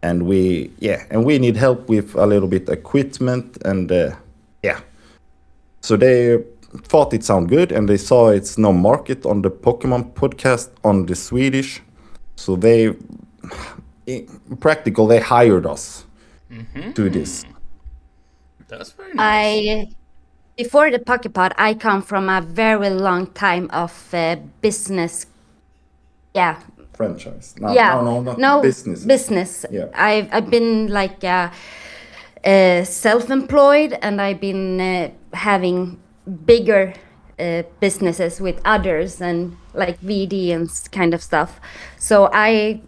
And we need help with a little bit equipment, and so they thought it sounded good, and they saw it's no market on the Pokemon podcast on the Swedish. So they hired us to this. That's very nice. Before the Poképod, I come from a very long time of business. Yeah. Franchise. No, business. Business. Yeah. I've been like self-employed, and I've been having bigger businesses with others, and like VD and kind of stuff. So I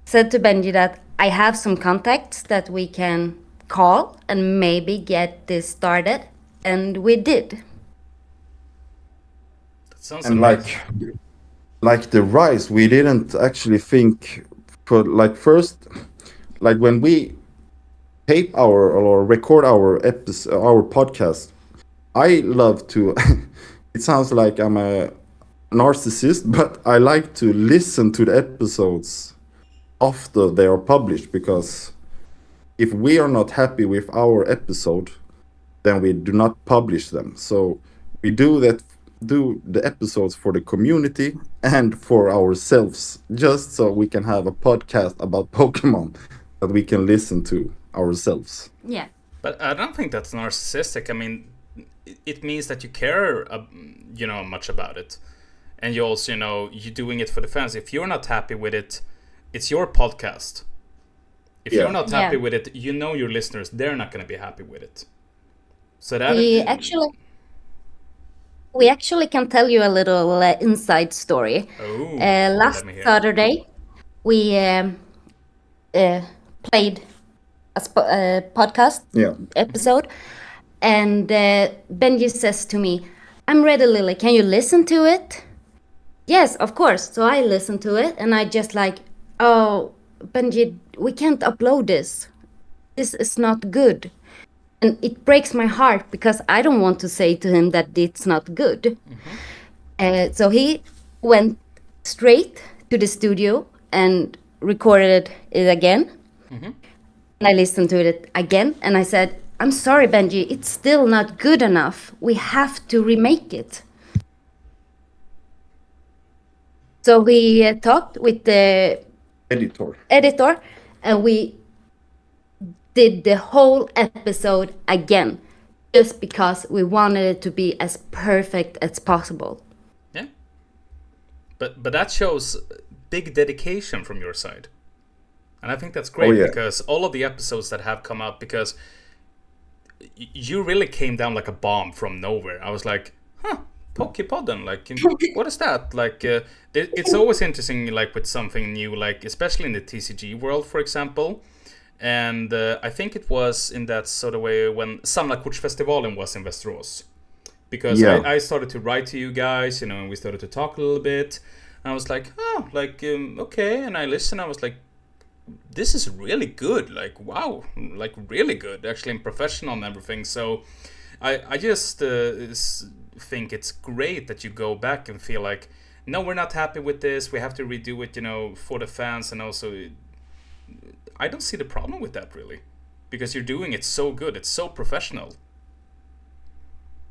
said to Benji that I have some contacts that we can call and maybe get this started, and we did. That sounds And amazing. like the rise, we didn't actually think for like first, like when we tape or record our podcast, I love to it sounds like I'm a narcissist, but I like to listen to the episodes after they are published, because if we are not happy with our episode, then we do not publish them. So we do the episodes for the community and for ourselves, just so we can have a podcast about Pokemon that we can listen to ourselves. Yeah. But I don't think that's narcissistic. I mean, it means that you care, much about it, and you also, you're doing it for the fans. If you're not happy with it, it's your podcast. If you're not happy with it, your listeners, they're not going to be happy with it. So that we actually can tell you a little inside story. Last let me hear. Saturday, we played a podcast episode, and Benji says to me, "I'm ready, Lily. Can you listen to it?" Yes, of course. So I listened to it, and I just like, "Oh, Benji, we can't upload this. This is not good." And it breaks my heart, because I don't want to say to him that it's not good. So he went straight to the studio and recorded it again. And I listened to it again, and I said, "I'm sorry, Benji, it's still not good enough. We have to remake it." So we talked with the Editor. and we did the whole episode again, just because we wanted it to be as perfect as possible. Yeah. But that shows big dedication from your side. And I think that's great because all of the episodes that have come out, because you really came down like a bomb from nowhere. I was like, huh, Poképodden, like, what is that? Like, it's always interesting, like, with something new, like, especially in the TCG world, for example. And I think it was in that sort of way when Samlarkortsfestivalen was in Västerås. Because I started to write to you guys, and we started to talk a little bit. And I was like, oh, like, okay. And I listened, I was like, this is really good, like, wow, like, really good, actually, and professional and everything. So I just think it's great that you go back and feel like, no, we're not happy with this, we have to redo it, for the fans. And also, I don't see the problem with that, really, because you're doing it so good, it's so professional.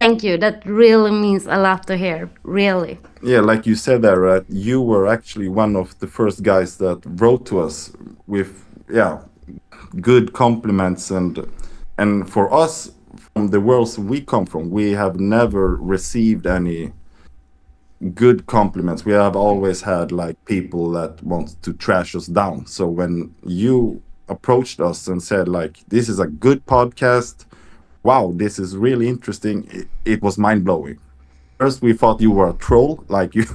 Thank you. That really means a lot to hear, really. Yeah, like you said there, right? You were actually one of the first guys that wrote to us with good compliments, and for us, from the worlds we come from, we have never received any good compliments. We have always had like people that want to trash us down. So when you approached us and said like, this is a good podcast, wow, this is really interesting, it was mind-blowing. First we thought you were a troll, like you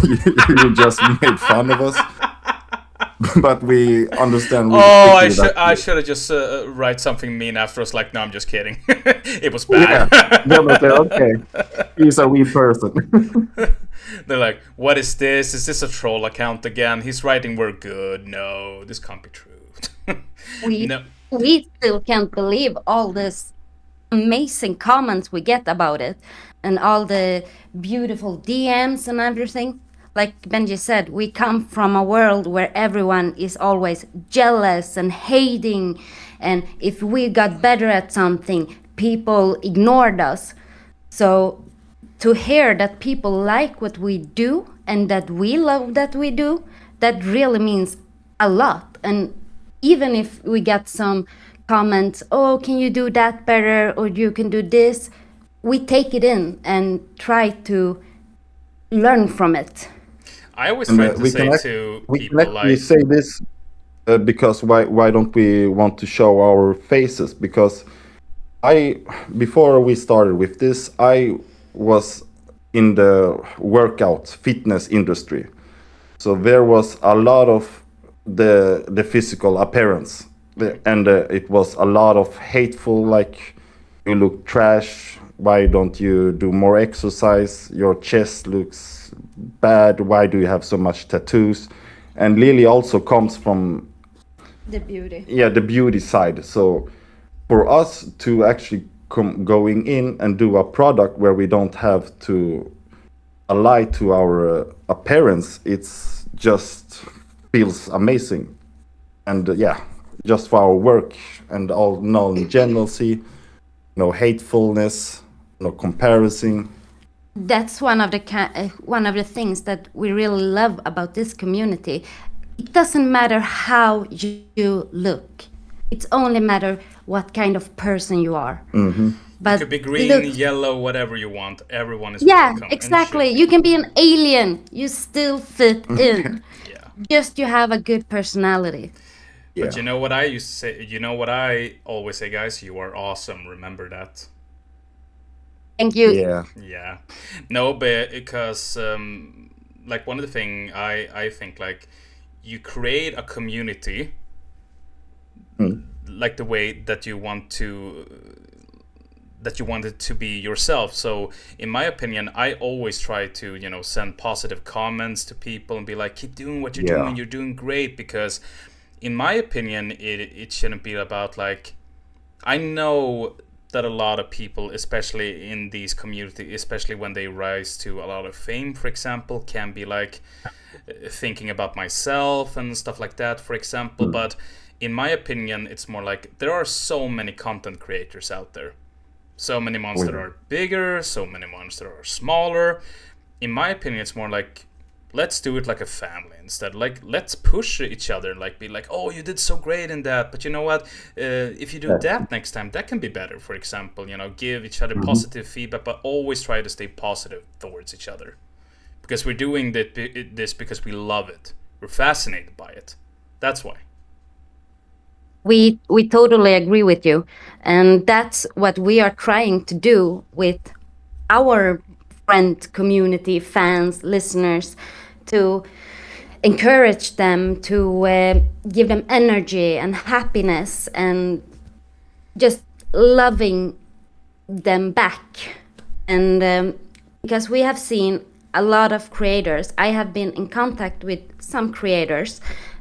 you just made fun of us. But we understand really quickly I should have just write something mean after us, like, no, I'm just kidding. It was bad. Yeah, but they're okay. He's a wee person. They're like, what is this? Is this a troll account again? He's writing we're good. No, this can't be true. We still can't believe all this amazing comments we get about it, and all the beautiful DMs and everything. Like Benji said, we come from a world where everyone is always jealous and hating, and if we got better at something, people ignored us. So to hear that people like what we do and that we love that we do, that really means a lot. And even if we get some comments, oh, can you do that better, or you can do this, we take it in and try to learn from it. I always try to say to people, like, we say this because why don't we want to show our faces? Because before we started with this, I was in the workout fitness industry, so there was a lot of the physical appearance, and it was a lot of hateful, like, you look trash, why don't you do more exercise, your chest looks bad, why do you have so much tattoos? And Lily also comes from the beauty. Yeah, the beauty side. So for us to actually going in and do a product where we don't have to lie to our appearance, it's just feels amazing. And just for our work and all, no jealousy, no hatefulness, no comparison. That's one of the things that we really love about this community. It doesn't matter how you look. It only matter what kind of person you are. Mm-hmm. But you could be green, yellow, whatever you want. Everyone is welcome. Yeah, exactly. You can be an alien. You still fit in. Yeah. Just you have a good personality. But you know what I used to say? You know what I always say, guys? You are awesome. Remember that. Thank you. Yeah. No, but because like, one of the things I think, like, you create a community like the way that you want it to be yourself. So in my opinion, I always try to send positive comments to people and be like, keep doing what you're doing, you're doing great. Because in my opinion, it shouldn't be about, like, I know that a lot of people, especially in these communities, especially when they rise to a lot of fame, for example, can be like thinking about myself and stuff like that, for example. But in my opinion, it's more like there are so many content creators out there. So many ones that are bigger, so many ones that are smaller. In my opinion, it's more like let's do it like a family instead. Like, let's push each other, like be like, oh, you did so great in that, but you know what, if you do that next time, that can be better, for example. Give each other positive feedback, but always try to stay positive towards each other, because we're doing this because we love it, we're fascinated by it. That's why. We totally agree with you, and that's what we are trying to do with our friend community, fans, listeners, to encourage them, to give them energy and happiness, and just loving them back. And because we have seen a lot of creators, I have been in contact with some creators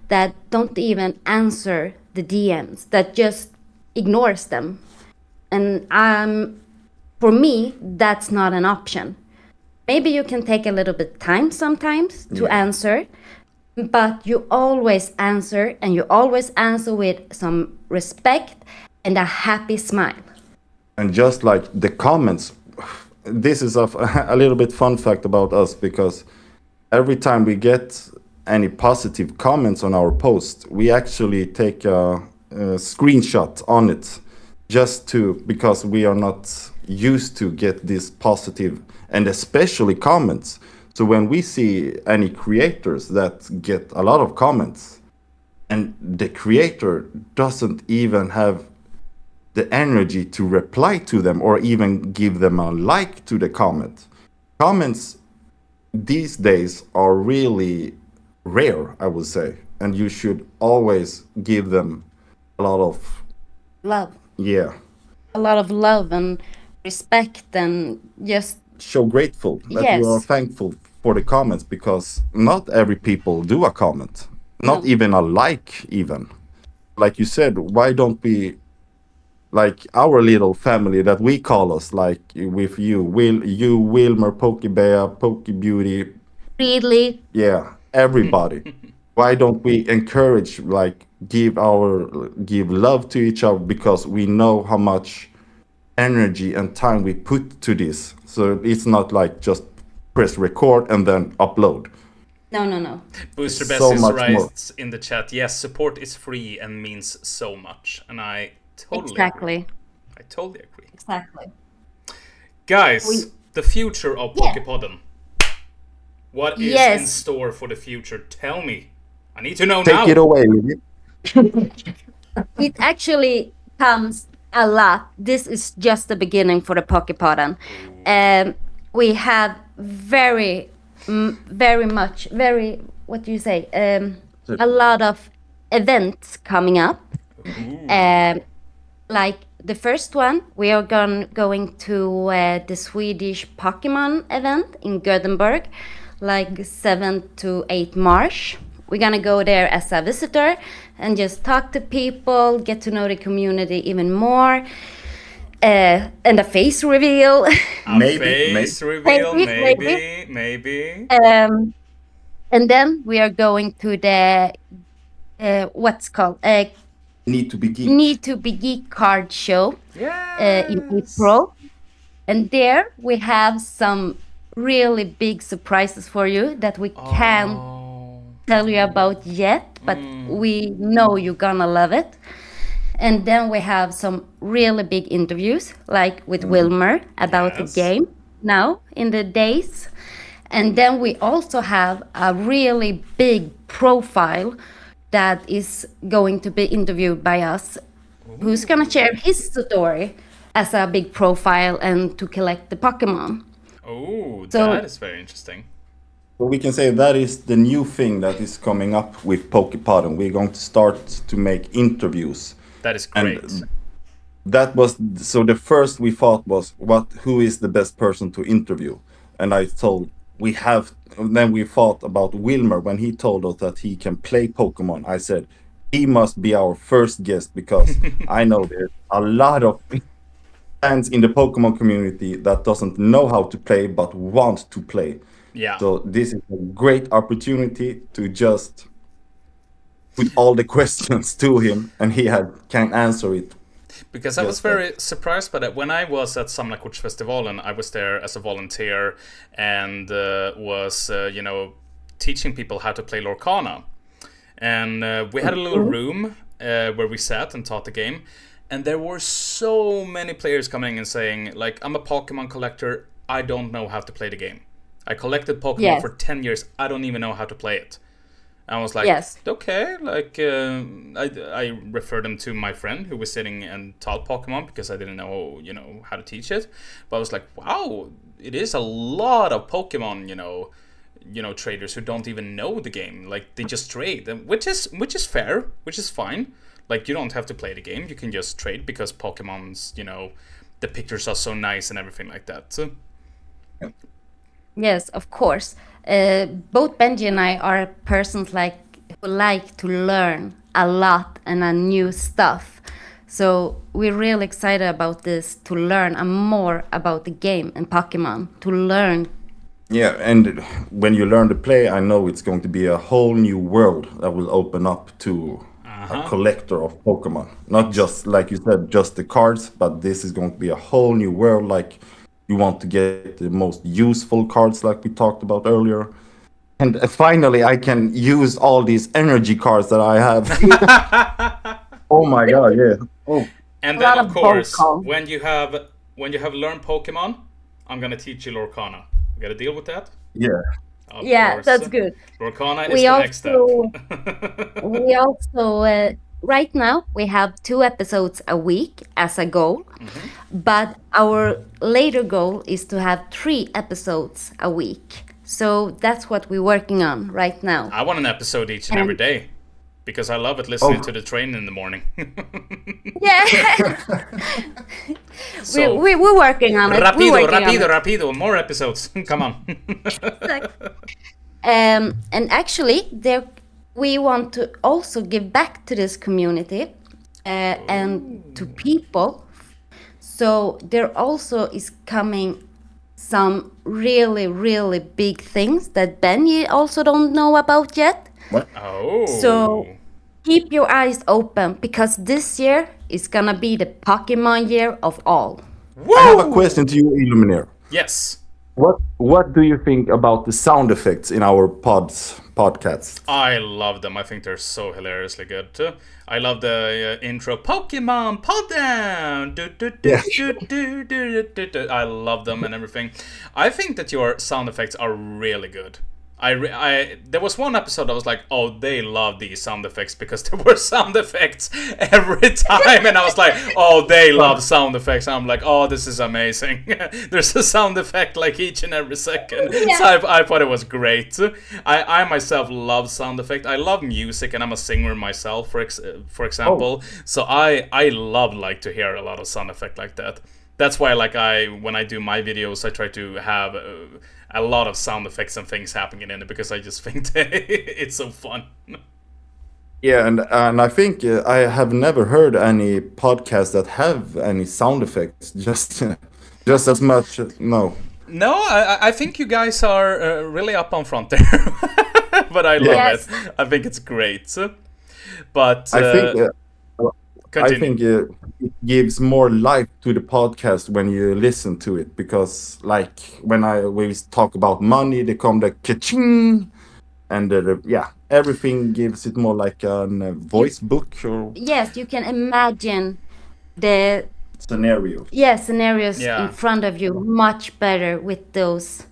that don't even answer the DMs, that just ignores them. And for me, that's not an option. Maybe you can take a little bit time sometimes to answer, but you always answer, and you always answer with some respect and a happy smile. And just like the comments, this is a little bit fun fact about us, because every time we get any positive comments on our post, we actually take a screenshot on it, because we are not used to get this positive and especially comments. So when we see any creators that get a lot of comments and the creator doesn't even have the energy to reply to them or even give them a like to the comment. Comments these days are really rare, I would say, and you should always give them a lot of Love. Yeah. A lot of love and respect, and just Show grateful that you are thankful for the comments, because not every people do a comment, not even a like. Even like you said, why don't we, like our little family that we call us, like with you, Wilmer, Pokebea, Pokebeauty, really. yeah, everybody. Why don't we encourage, like give love to each other, because we know how much energy and time we put to this. So it's not like just press record and then upload. No. Booster So Bessis much writes in the chat, yes, support is free and means so much. And I totally agree. I totally agree. Exactly. Guys, the future of Poképodden. What is in store for the future? Tell me. I need to know now. Take it away, Lily. It actually comes a lot. This is just the beginning for the Poképodden. We have very much, what do you say? A lot of events coming up. Like the first one, we are going to the Swedish Pokemon event in Gothenburg, like 7th to 8th March. We're gonna go there as a visitor and just talk to people, get to know the community even more. And a face reveal. Maybe. And then we are going to the what's called Need to be Geek card show in April. And there we have some really big surprises for you that we can't tell you about yet, but we know you're gonna love it. And then we have some really big interviews, like with Wilmer about the game now in the days. And then we also have a really big profile that is going to be interviewed by us, who's gonna share his story as a big profile and to collect the Pokemon. Oh, that is very interesting. So we can say that is the new thing that is coming up with Poképodden. We're going to start to make interviews. That is great. And that was, so the first we thought was, who is the best person to interview? And I told, then we thought about Wilmer when he told us that he can play Pokemon. I said, he must be our first guest, because I know there's a lot of fans in the Pokemon community that doesn't know how to play but want to play. Yeah. So this is a great opportunity to just put all the questions to him, and he can answer it. Because I was very surprised by that. When I was at Samlarkortsfestivalen, I was there as a volunteer and was, teaching people how to play Lorcana. And we had a little room where we sat and taught the game. And there were so many players coming and saying, like, I'm a Pokemon collector. I don't know how to play the game. I collected Pokemon for 10 years. I don't even know how to play it. And I was like, okay. Like, I referred them to my friend who was sitting and taught Pokemon because I didn't know, how to teach it. But I was like, wow, it is a lot of Pokemon, traders who don't even know the game. Like, they just trade, which is fair, which is fine. Like, you don't have to play the game. You can just trade because Pokemon's, the pictures are so nice and everything like that. So. Yes, of course. Both Benji and I are persons who like to learn a lot and a new stuff. So we're really excited about this, to learn more about the game and Pokemon, to learn. Yeah, and when you learn to play, I know it's going to be a whole new world that will open up to a collector of Pokemon. Not just, like you said, just the cards, but this is going to be a whole new world. Like, you want to get the most useful cards like we talked about earlier. And finally, I can use all these energy cards that I have. Oh my god, yeah. Oh. And then, of course, when you have learned Pokemon, I'm going to teach you Lorcana. You got to deal with that? Yeah. Of course. That's good. Lorcana is the next step. We also... right now, we have 2 episodes a week as a goal, but our later goal is to have 3 episodes a week. So that's what we're working on right now. I want an episode each and every day because I love it listening to the train in the morning. Yeah. So, we're working on it. Rapido, more episodes. Come on. And actually, we want to also give back to this community and to people. So there also is coming some really, really big things that Benji also don't know about yet. What? Oh. So keep your eyes open because this year is gonna be the Pokemon year of all. Whoa! I have a question to you, Illuminator. Yes. What do you think about the sound effects in our podcasts? I love them. I think they're so hilariously good too. I love the intro Poképodden. I love them and everything. I think that your sound effects are really good. There was one episode I was like, oh, they love these sound effects because there were sound effects every time, and I was like, oh, they love sound effects. And I'm like, oh, this is amazing. There's a sound effect like each and every second. Yeah. So I thought it was great. I myself love sound effect. I love music, and I'm a singer myself, for example. So I love to hear a lot of sound effect like that. That's why when I do my videos, I try to have a lot of sound effects and things happening in it because I just think that it's so fun. Yeah, and I think I have never heard any podcast that have any sound effects. Just as much. No. No, I think you guys are really up on front there, but I love it. I think it's great. But I think it gives more life to the podcast when you listen to it because, like, when we talk about money, they come the ka-ching, and everything gives it more like a voice book. Or yes, you can imagine the scenarios. Yeah, scenarios in front of you much better with those.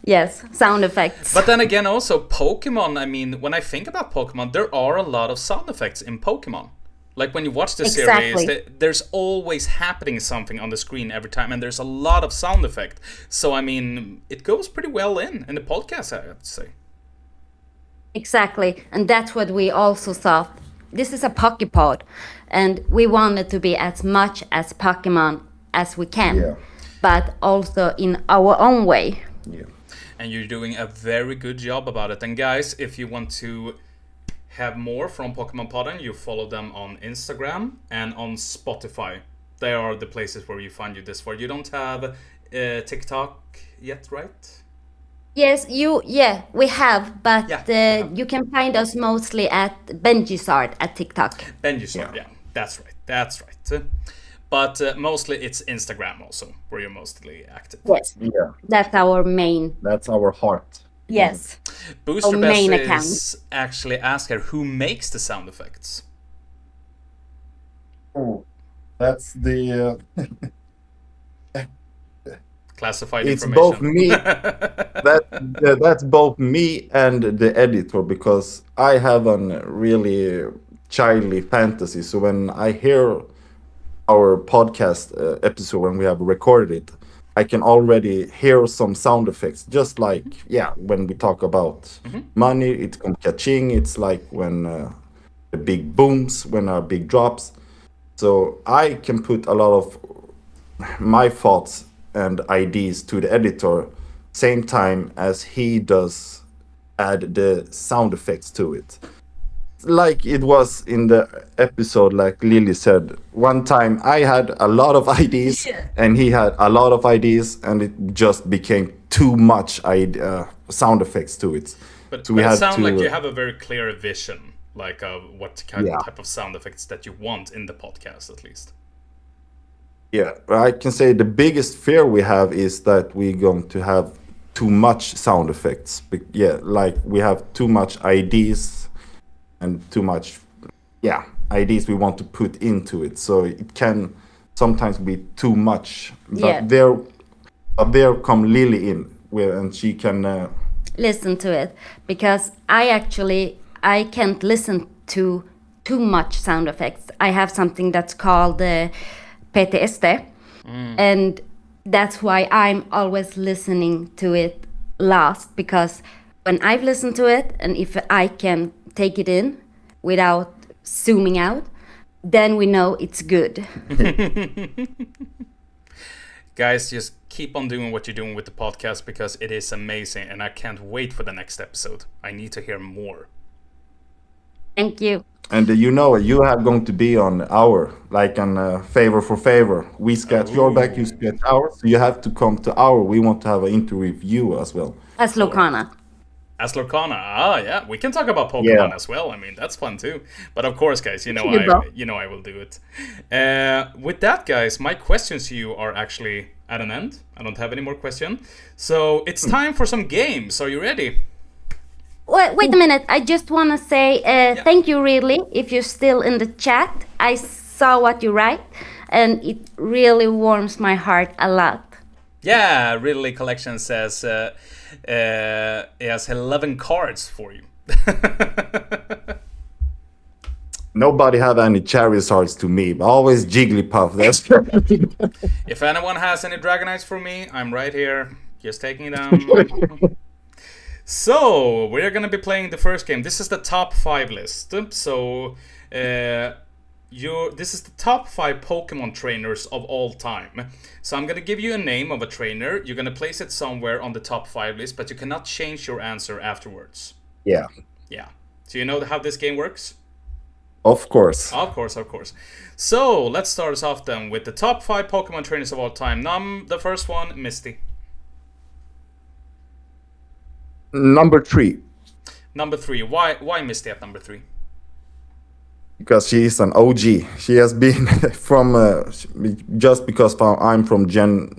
Yes, sound effects. But then again, also Pokemon. I mean, when I think about Pokemon, there are a lot of sound effects in Pokemon. Like when you watch the series, there's always happening something on the screen every time, and there's a lot of sound effect. So I mean, it goes pretty well in the podcast, I have to say. Exactly, and that's what we also thought. This is a Poképod, and we wanted to be as much as Pokemon as we can, but also in our own way. Yeah. And you're doing a very good job about it. And guys, if you want to have more from Poképodden, you follow them on Instagram and on Spotify. They are the places where you find you this for. You don't have TikTok yet, right? Yes, we have, but you can find us mostly at Benjisard at TikTok. Benjisard, yeah, that's right. But mostly it's Instagram also, where you're mostly active. Yes, that's our main. That's our heart. Yes. Booster On Best main is account. actually ask her who makes the sound effects. Oh, that's the. Classified It's both information. me. That's both me and the editor, because I have a really childly fantasy. So when I hear our podcast episode, when we have recorded it, I can already hear some sound effects. Just like, yeah, when we talk about money, it's ka-ching. It's like when the big booms, when our big drops. So I can put a lot of my thoughts and ideas to the editor, same time as he does add the sound effects to it. Like it was in the episode, like Lily said, one time I had a lot of ideas and he had a lot of ideas, and it just became too much sound effects to it. But, So we but it had sounds to, like you have a very clear vision, like what kind yeah. type of sound effects that you want in the podcast, at least. Yeah, I can say the biggest fear we have is that we're going to have too much sound effects. Yeah, like we have too much ideas and too much, yeah, ideas we want to put into it. So it can sometimes be too much. Yeah. But there come Lily in, and she can. Listen to it, because I can't listen to too much sound effects. I have something that's called PTSD, and that's why I'm always listening to it last, because when I've listened to it and if I can take it in without zooming out, then we know it's good. Guys, just keep on doing what you're doing with the podcast, because it is amazing, and I can't wait for the next episode. I need to hear more. Thank you. And you are going to be on our, like on favor for favor. We sketch your back, you sketch ours. So you have to come to our. We want to have an interview with you as well. As Lorcana. As Lorcana, yeah, we can talk about Pokemon Yeah. as well. I mean, that's fun too. But of course, guys, You both. I will do it. With that, guys, my questions to you are actually at an end. I don't have any more questions. So it's time for some games. Are you ready? Wait a minute. I just want to say thank you, really, if you're still in the chat. I saw what you write, and it really warms my heart a lot. Yeah, Ridley Collection says he has 11 cards for you. Nobody have any Charizards to me, but always Jigglypuff. That's If anyone has any Dragonites for me, I'm right here, just taking them. So, we're gonna be playing the first game. This is the top 5 list. So, this is the top 5 Pokemon trainers of all time. So I'm gonna give you a name of a trainer. You're gonna place it somewhere on the top 5 list, but you cannot change your answer afterwards. Yeah, Yeah. So you know how this game works? of course. Of course. So let's start us off then with the top 5 Pokemon trainers of all time. The first one, Misty. Number 3, Number 3. Why Misty at number 3? because she is an OG. She has been from just because I'm from Gen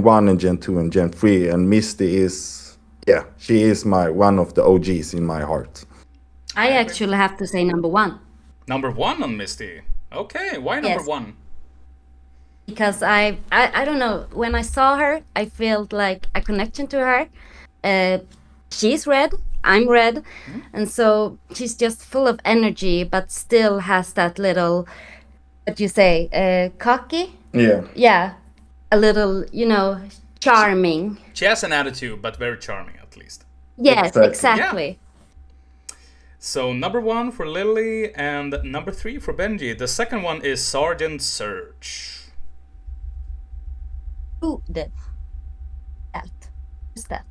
1 and Gen 2 and Gen 3, and Misty is, yeah, she is one of the OGs in my heart. I actually have to say number 1. Number 1 on Misty. Okay, why number Yes. 1? Because I don't know, when I saw her, I felt like a connection to her. She's red, I'm red, and so she's just full of energy, but still has that little, what you say, cocky? Yeah. Yeah, a little, charming. She has an attitude, but very charming at least. Yes, Exactly. exactly. So number 1 for Lily and number 3 for Benji. The second one is Sergeant Surge. Who did that? Who's that?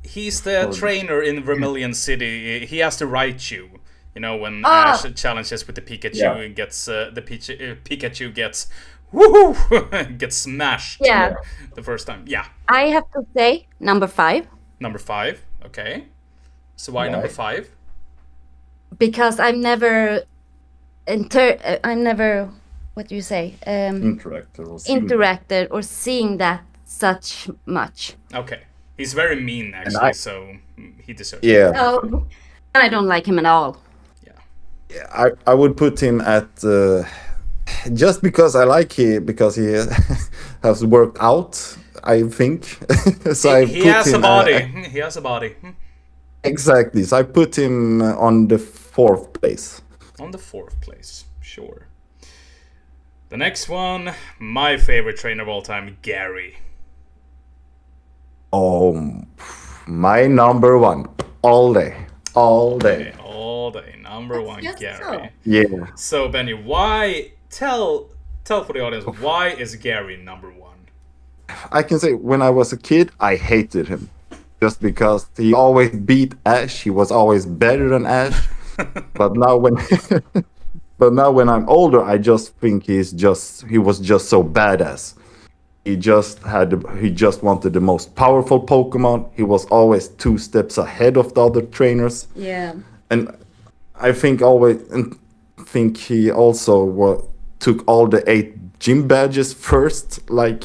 He's the trainer in Vermilion City. He has to write you. When Ah! Ash challenges with the Pikachu, Yeah. and gets Pikachu gets woohoo gets smashed. Yeah. The first time. Yeah. I have to say number 5, Number 5. Okay. So why number 5? because I've never, what do you say, Interacted. interacted or seen that such much. Okay. He's very mean, And actually, so he deserves it. yeah, Oh, I don't like him at all. I would put him at just because I like him because he has worked out. I think so. I He put has a him body. He has a body. exactly. So I put him on the 4th place. On the 4th place, sure. The next one, my favorite trainer of all time, Gary. Oh, my number 1 all day, all day. All day, number one, just Gary. Yeah. So Benny, why? Tell for the audience, why is Gary number 1? I can say when I was a kid, I hated him just because he always beat Ash. He was always better than Ash. But now when I'm older, I just think he was just so badass. He just wanted the most powerful Pokemon. He was always 2 steps ahead of the other trainers. Yeah. And I think he also took all the 8 gym badges first. Like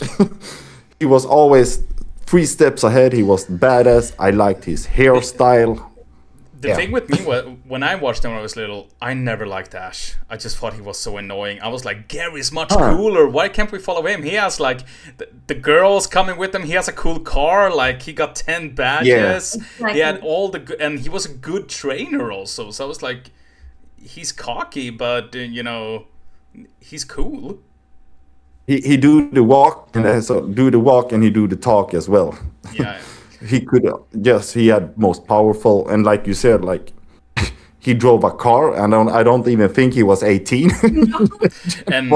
he was always 3 steps ahead. He was badass. I liked his hairstyle. The thing with me was, when I watched him when I was little, I never liked Ash. I just thought he was so annoying. I was like, Gary's much cooler. Why can't we follow him? He has like the girls coming with him. He has a cool car. Like he got 10 badges. Exactly. He had all and he was a good trainer also. So I was like, he's cocky, but he's cool. He do the walk and he do the talk as well. Yeah. He could he had most powerful, and like you said, like he drove a car, and I don't even think he was 18. And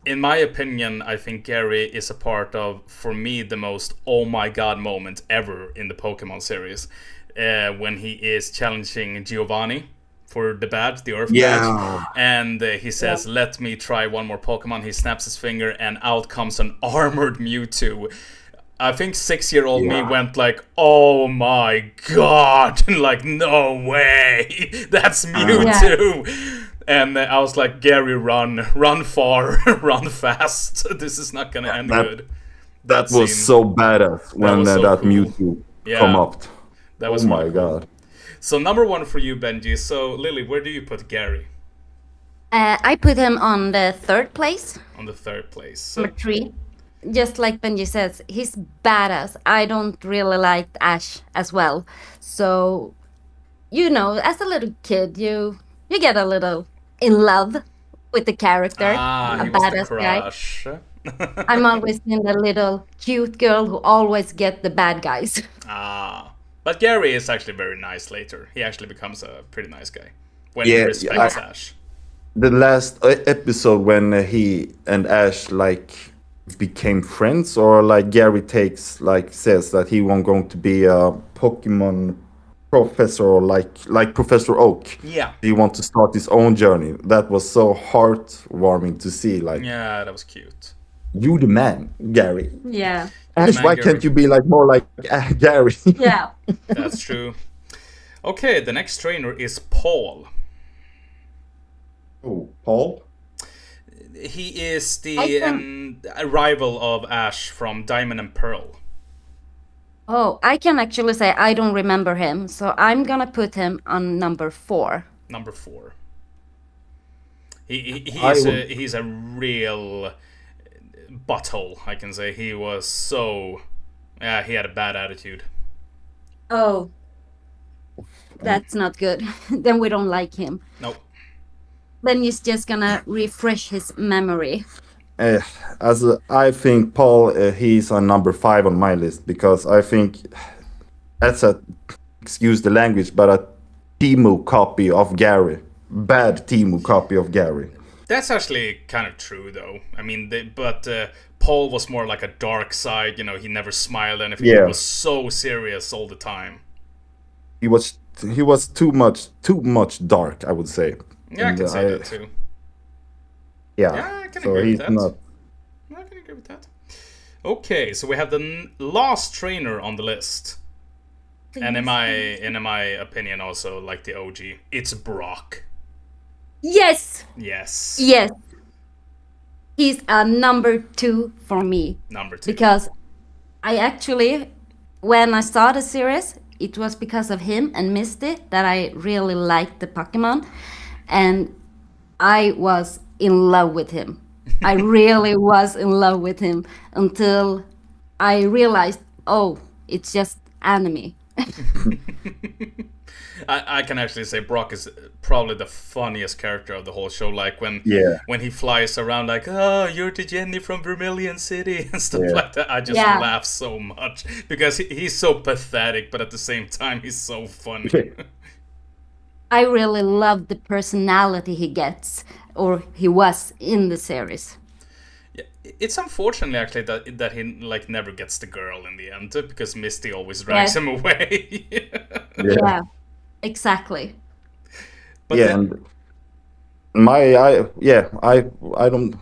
in my opinion, I think Gary is a part of, for me, the most oh my god moment ever in the Pokemon series, when he is challenging Giovanni for the badge, the Earth badge, and he says, "Let me try one more Pokemon." He snaps his finger, and out comes an armored Mewtwo. I think 6-year-old me went like, "Oh my god!" Like, no way, that's Mewtwo. And I was like, "Gary, run far, run fast. This is not gonna end good." That was so badass when that cool. Mewtwo come up. That was my cool. god. So number 1 for you, Benji. So Lily, where do you put Gary? I put him on the 3rd place. On the 3rd place. Number 3. Just like Benji says, he's badass. I don't really like Ash as well. So, as a little kid, you get a little in love with the character. He was the crush. I'm always in the little cute girl who always get the bad guys. But Gary is actually very nice later. He actually becomes a pretty nice guy when he respects Ash. The last episode when he and Ash became friends, or like Gary says that he won't going to be a Pokemon professor, or like Professor Oak. Yeah. He want to start his own journey. That was so heartwarming to see. Yeah, that was cute. You the man, Gary. Yeah. Ash, why can't you be more like Gary? Yeah. That's true. Okay, the next trainer is Paul. Oh, Paul? He is the rival of Ash from Diamond and Pearl. Oh, I can actually say I don't remember him, so I'm gonna put him on number 4. Number 4. He's a real butthole, I can say. He was so... Yeah, he had a bad attitude. Oh. That's not good. Then we don't like him. Nope. Then he's just gonna refresh his memory. I think Paul, he's on number 5 on my list, because I think that's excuse the language, but a Teemu copy of Gary. Bad Teemu copy of Gary. That's actually kind of true, though. I mean, Paul was more like a dark side. He never smiled anything. He was so serious all the time. He was too much dark, I would say. Yeah, I can say that too. Yeah, I can agree with that. I can agree with that. Okay, so we have the last trainer on the list. And in my opinion, also like the OG, it's Brock. Yes. Yes. Yes. He's a number 2 for me. Number 2. Because I actually when I saw the series, it was because of him and Misty that I really liked the Pokemon, and I was in love with him. I really was in love with him until I realized, oh, it's just anime. I can actually say Brock is probably the funniest character of the whole show. Like Yeah. when he flies around, like, oh, you're the Jenny from Vermilion City and stuff Yeah. like that. I just Yeah. laugh so much because he's so pathetic, but at the same time, he's so funny. I really love the personality he gets, or he was in the series. Yeah, it's unfortunately actually that he like never gets the girl in the end because Misty always drags Yeah. him away. Yeah, exactly. But Yeah, then, and I don't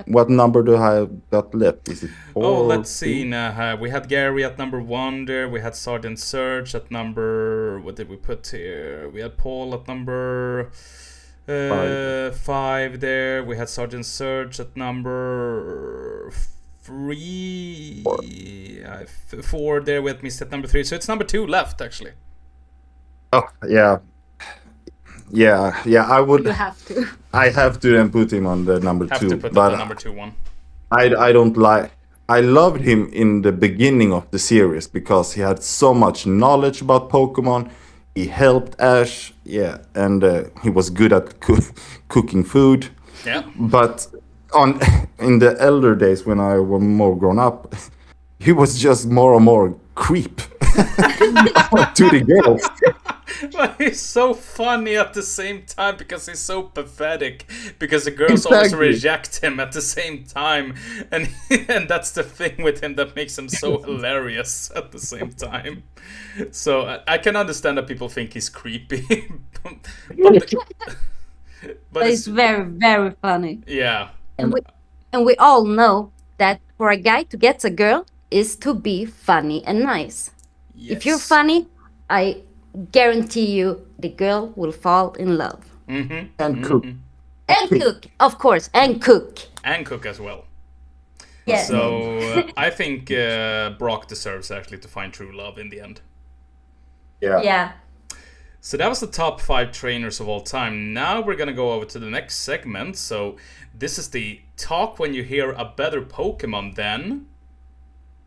what number do I got left? Is it 4? oh, or let's see 2? now. We had Gary at number 1 there. We had Sergeant Surge at number... What did we put here? We had Paul at number 5 there. We had Sergeant Surge at number 3. 4 there. We had Mist at number 3. So it's number 2 left, actually. Oh, yeah. I would. You have to. I have to then put him on the number Have 2. to put but the number 2 one. I don't like. I loved him in the beginning of the series because he had so much knowledge about Pokemon. He helped Ash, and he was good at cooking food. Yeah. But in the elder days when I was more grown up, he was just more and more creep to the girls. But he's so funny at the same time because he's so pathetic. Because the girls always Exactly. reject him at the same time, and and that's the thing with him that makes him so hilarious at the same time. So I can understand that people think he's creepy, but It's very, very funny. yeah, And we all know that for a guy to get a girl is to be funny and nice. If you're yes. funny, I guarantee you the girl will fall in love. And cook. And cook, of course, and cook. And cook as well. Yes. So I think Brock deserves actually to find true love in the end. Yeah. So that was the top 5 trainers of all time. Now we're gonna go over to the next segment. So this is the talk when you hear a better Pokemon than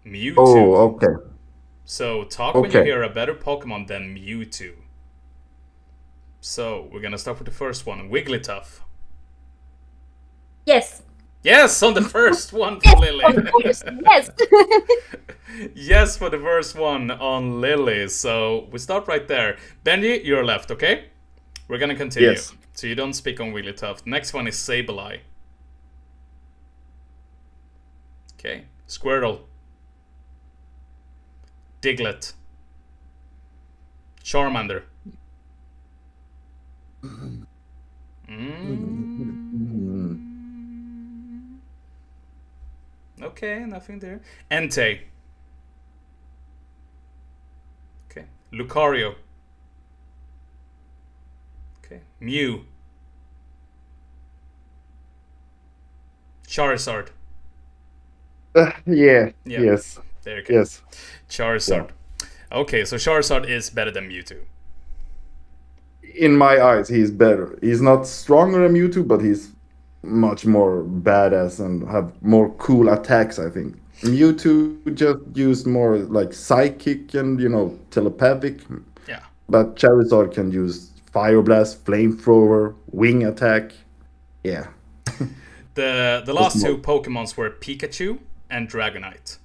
Mewtwo. Oh, okay. So talk when you Okay. hear a better Pokemon than Mewtwo. So we're gonna start with the first one, Wigglytuff. Yes. Yes, on the first one for Lily. Of course. Yes. Yes, for the first one on Lily. So we start right there. Benji, you're left, okay? We're gonna continue. Yes. So you don't speak on Wigglytuff. Next one is Sableye. Okay. Squirtle. Diglett. Charmander. Okay, nothing there. Entei. Okay. Lucario. Okay. Mew. Charizard. Yeah. Yeah. Yes. There you go. Yes. Charizard. Okay, so Charizard is better than Mewtwo. In my eyes, he's better. He's not stronger than Mewtwo, but he's much more badass and have more cool attacks, I think. Mewtwo just used more like psychic and, telepathic. Yeah. But Charizard can use Fire Blast, Flamethrower, Wing Attack. Yeah. The last more- two Pokemons were Pikachu and Dragonite.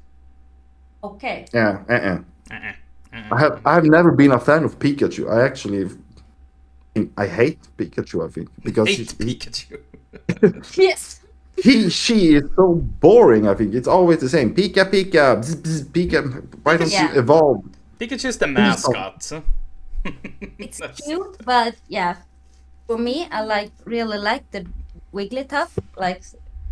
Okay. Yeah. Uh-uh. I've never been a fan of Pikachu. I hate Pikachu, I think. Because Hate Pikachu. Yes. she is so boring, I think. It's always the same. Pika, bzz, bzz, Pika. Why don't Yeah. you evolve? Pikachu's the mascot. It's That's- cute, but yeah. For me, I really like the Wigglytuff, like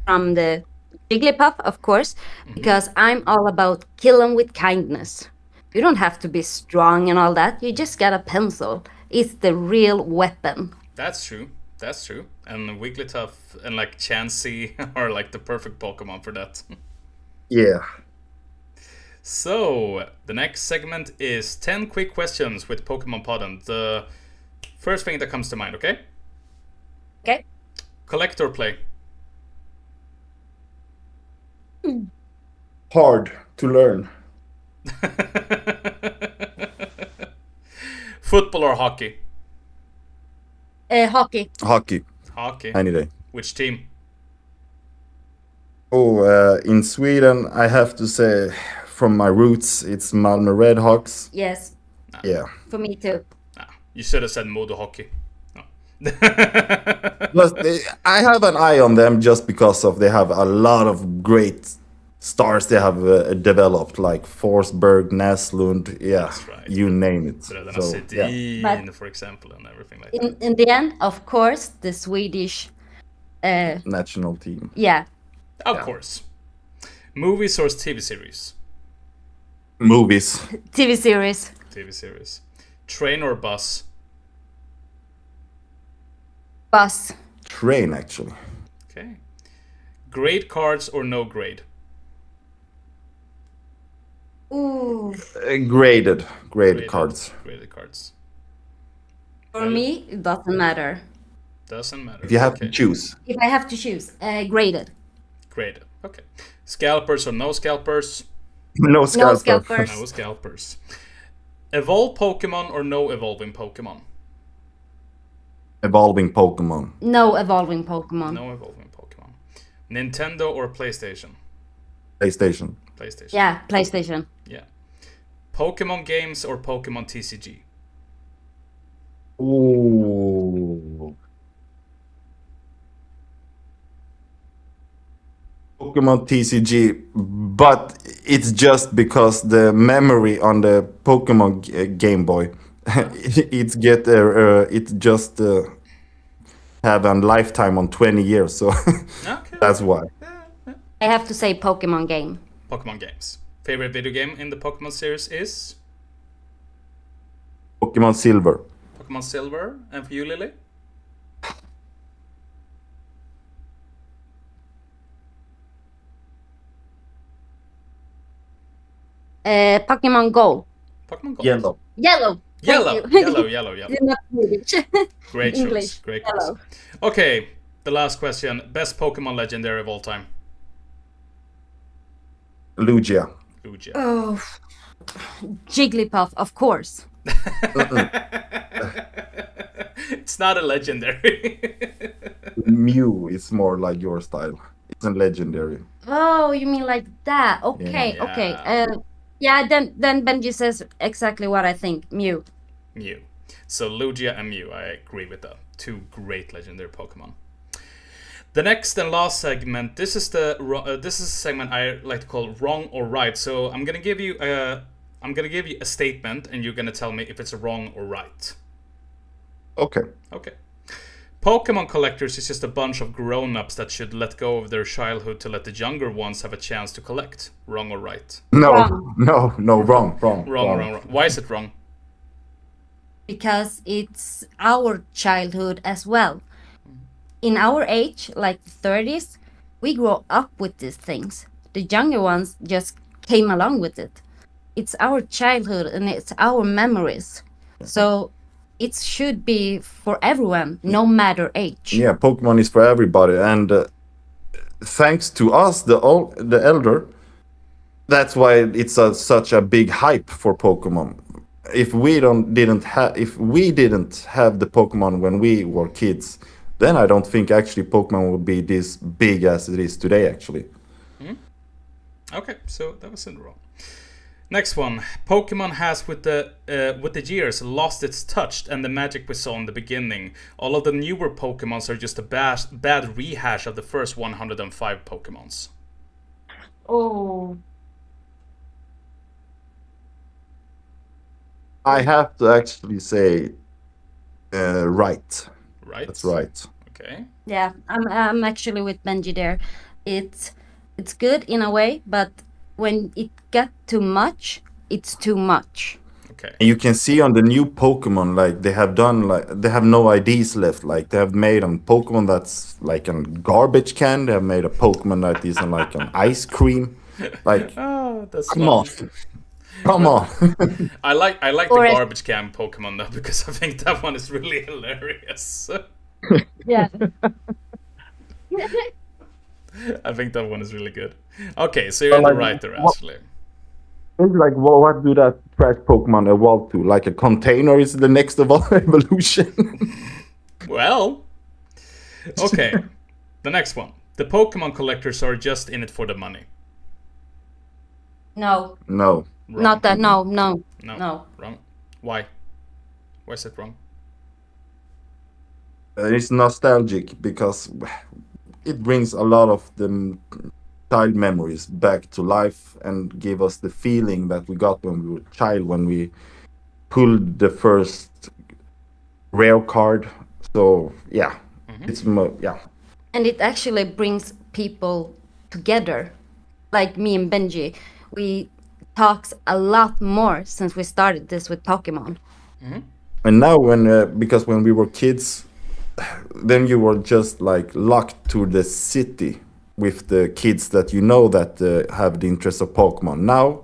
from the Jigglypuff, of course, because I'm all about kill 'em with kindness. You don't have to be strong and all that. You just got a pencil. It's the real weapon. That's true. That's true. And Wigglytuff and like Chansey are like the perfect Pokemon for that. Yeah. So, the next segment is 10 quick questions with Poképodden. The first thing that comes to mind, okay? Okay. Collect or play? Hard to learn. Football or hockey? Hockey. Hockey, Hockey. any day. Which team? Oh, in Sweden, I have to say, from my roots, it's Malmö Redhawks. Yes, Yeah. for me too. Nah, you should have said Modo Hockey. No. But I have an eye on them just because of they have a lot of great stars they have developed, like Forsberg, Näslund, yeah, That's right. you name it. Bröderna So, yeah. Sedin, But- for example, and everything like that. In the end, of course, the Swedish, National team. yeah, Of course. Movies or TV series? Movies. TV series. TV series. Train or bus? Bus. Train, actually. Okay. Grade cards or no grade? Ooh. Graded cards. Graded cards. For me, it doesn't matter. Doesn't matter. If you have Okay. to choose. If I have to choose, graded. Graded. Okay. Scalpers or no scalpers? No scalper. scalpers. No scalpers. Evolve Pokemon or no evolving Pokemon? Evolving Pokemon. No evolving Pokemon. No evolving Pokemon. Nintendo or PlayStation? PlayStation. PlayStation. Yeah, PlayStation. Yeah. Pokemon games or Pokemon TCG? Ooh. Pokemon TCG, but it's just because the memory on the Pokemon Game Boy, it just have a lifetime on 20 years, so Okay. that's why. I have to say Pokemon game. Pokemon games. Favorite video game in the Pokemon series is Pokemon Silver. Pokemon Silver. And for you, Lily? Pokemon Go. Pokemon Gold. Yellow. Yellow. Yellow. Thank you. Yellow. You're not Swedish. Great choice. English. Great choice. Yellow. Okay, the last question. Best Pokemon legendary of all time? Lugia. Lugia. Oh, Jigglypuff, of course. It's not a legendary. Mew is more like your style. It's a legendary. Oh, you mean like that? Okay, Yeah. okay. Yeah, then Benji says exactly what I think. Mew. Mew. So Lugia and Mew, I agree with that. Two great legendary Pokemon. The next and last segment. This is a segment I like to call wrong or right. So I'm gonna give you a statement, and you're gonna tell me if it's wrong or right. Okay. Okay. Pokemon collectors is just a bunch of grown-ups that should let go of their childhood to let the younger ones have a chance to collect. Wrong or right? No, Wrong. no, wrong. Wrong. Why is it wrong? Because it's our childhood as well. In our age, like the 30s, we grow up with these things. The younger ones just came along with it. It's our childhood and it's our memories. So it should be for everyone, no matter age. Yeah, Pokemon is for everybody, and thanks to us, the elder, that's why it's such a big hype for Pokemon. If we didn't have the Pokemon when we were kids, then I don't think actually Pokemon would be this big as it is today. Actually, Okay, so that was in wrong. Next one. Pokemon has with the years lost its touch and the magic we saw in the beginning. All of the newer Pokemons are just a bad rehash of the first 105 Pokemons. Oh. I have to actually say right. Right? That's right. Okay. Yeah, I'm actually with Benji there. It's good in a way, but when it got too much, it's too much. Okay. And you can see on the new Pokemon, like they have no IDs left. Like they have made a Pokemon that's like a garbage can. They have made a Pokemon that is like an ice cream. Like, Oh, that's come on, funny. come on. I like the Or garbage can Pokemon though, because I think that one is really hilarious. yeah. I think that one is really good. Okay, so you're in the right there, Ashley. It's like, well, what do that trash Pokemon evolve to? Like a container is the next evolution. Well, okay. The next one. The Pokemon collectors are just in it for the money. No, No. Wrong. not that. No. No. Wrong. Why? Why is it wrong? It's nostalgic because it brings a lot of the child memories back to life and give us the feeling that we got when we were a child, when we pulled the first rare card. So yeah, it's yeah. And it actually brings people together. Like me and Benji, we talks a lot more since we started this with Pokemon. And now because when we were kids, then you were just like locked to the city with the kids that you know that have the interest of Pokemon. Now,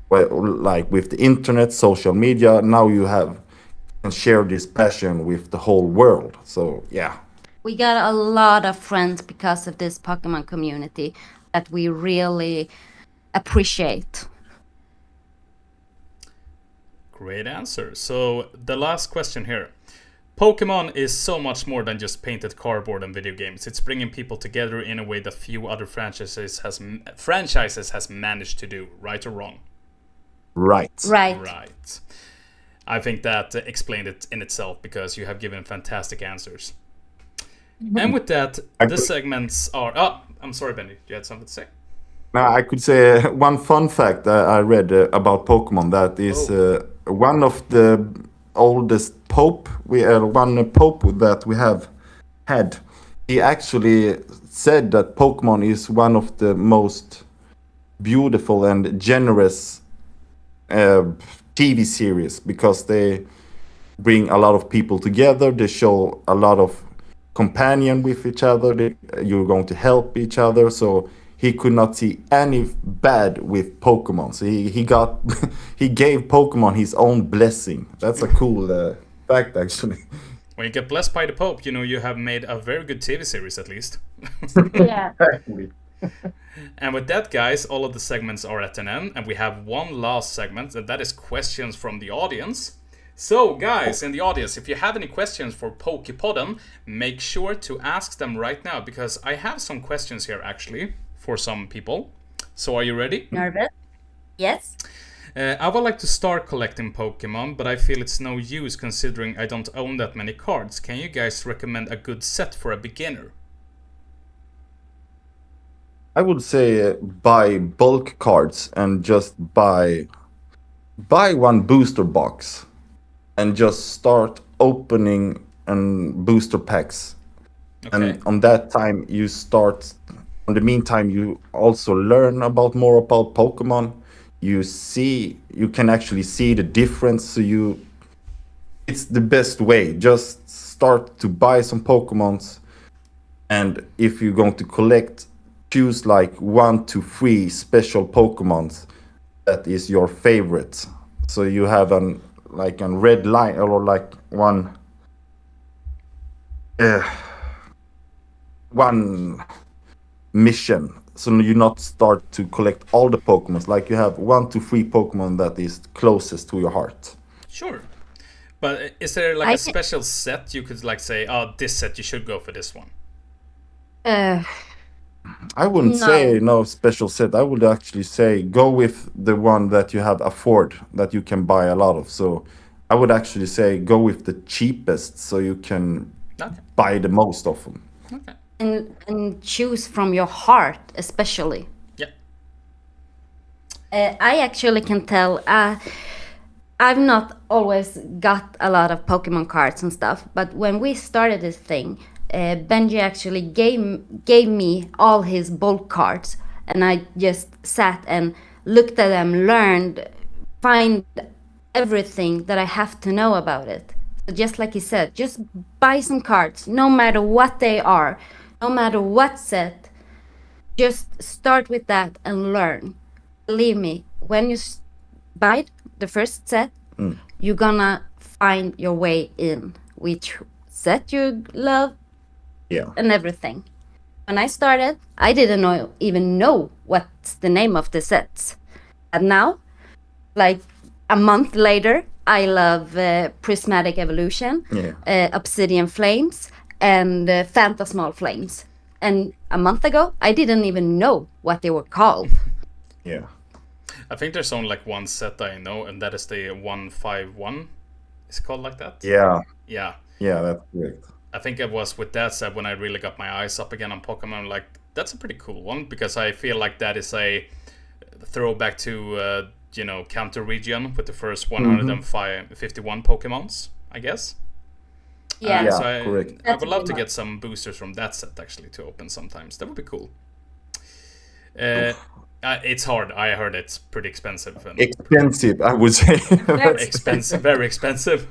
well, like with the internet, social media, now you can share this passion with the whole world. So yeah. We got a lot of friends because of this Pokemon community that we really appreciate. Great answer. So the last question here. Pokemon is so much more than just painted cardboard and video games. It's bringing people together in a way that few other franchises has managed to do. Right or wrong? Right. Right. I think that explained it in itself because you have given fantastic answers. And with that, the segments are... Oh, I'm sorry, Benny. You had something to say? Now, I could say one fun fact I read about Pokemon, that is one of the oldest pope, one pope that we have had, he actually said that Pokemon is one of the most beautiful and generous TV series because they bring a lot of people together, they show a lot of companion with each other, you're going to help each other, so he could not see any bad with Pokemon. So he got he gave Pokemon his own blessing. That's a cool fact, actually. When you get blessed by the Pope, you know you have made a very good TV series at least. Yeah. And with that, guys, all of the segments are at an end, and we have one last segment, and that is questions from the audience. So, guys in the audience, if you have any questions for Poképodden, make sure to ask them right now, because I have some questions here, actually, for some people. So, are you ready? Nervous? Yes. I would like to start collecting Pokemon, but I feel it's no use considering I don't own that many cards. Can you guys recommend a good set for a beginner? I would say buy bulk cards and just buy one booster box and just start opening booster packs. Okay. And on that time you start, in the meantime you also learn more about Pokemon. You can actually see the difference, so it's the best way. Just start to buy some Pokemons, and if you're going to collect, choose like 1 to 3 special Pokemons that is your favorite. So you have a red line, or like one mission. So you not start to collect all the Pokemons. Like you have 1 to 3 Pokemon that is closest to your heart. Sure. But is there like a special set you could like say, oh, this set you should go for this one? I wouldn't say no special set. I would actually say go with the one that you have that you can buy a lot of. So I would actually say go with the cheapest, so you can buy the most of them. Okay. And choose from your heart, especially. Yeah. I actually can tell. I've not always got a lot of Pokemon cards and stuff, but when we started this thing, Benji actually gave me all his bulk cards, and I just sat and looked at them, learned, find everything that I have to know about it. So just like he said, just buy some cards, no matter what they are, no matter what set. Just start with that and learn. Believe me, when you buy the first set, you're gonna find your way in which set you love Yeah. and everything. When I started, I didn't even know what's the name of the sets. And now, like a month later, I love Prismatic Evolution, Obsidian Flames, and Phantasmal Flames. And a month ago, I didn't even know what they were called. Yeah. I think there's only like one set I know, and that is the 151. Is it called like that? Yeah. Yeah. Yeah, that's correct. I think it was with that set when I really got my eyes up again on Pokemon. Like, that's a pretty cool one, because I feel like that is a throwback to, Counter Region with the first 151 Pokemons, I guess. Yeah. So correct. I would love to get some boosters from that set actually to open sometimes. That would be cool. It's hard. I heard it's pretty expensive. Expensive, I would say. Expensive, very expensive.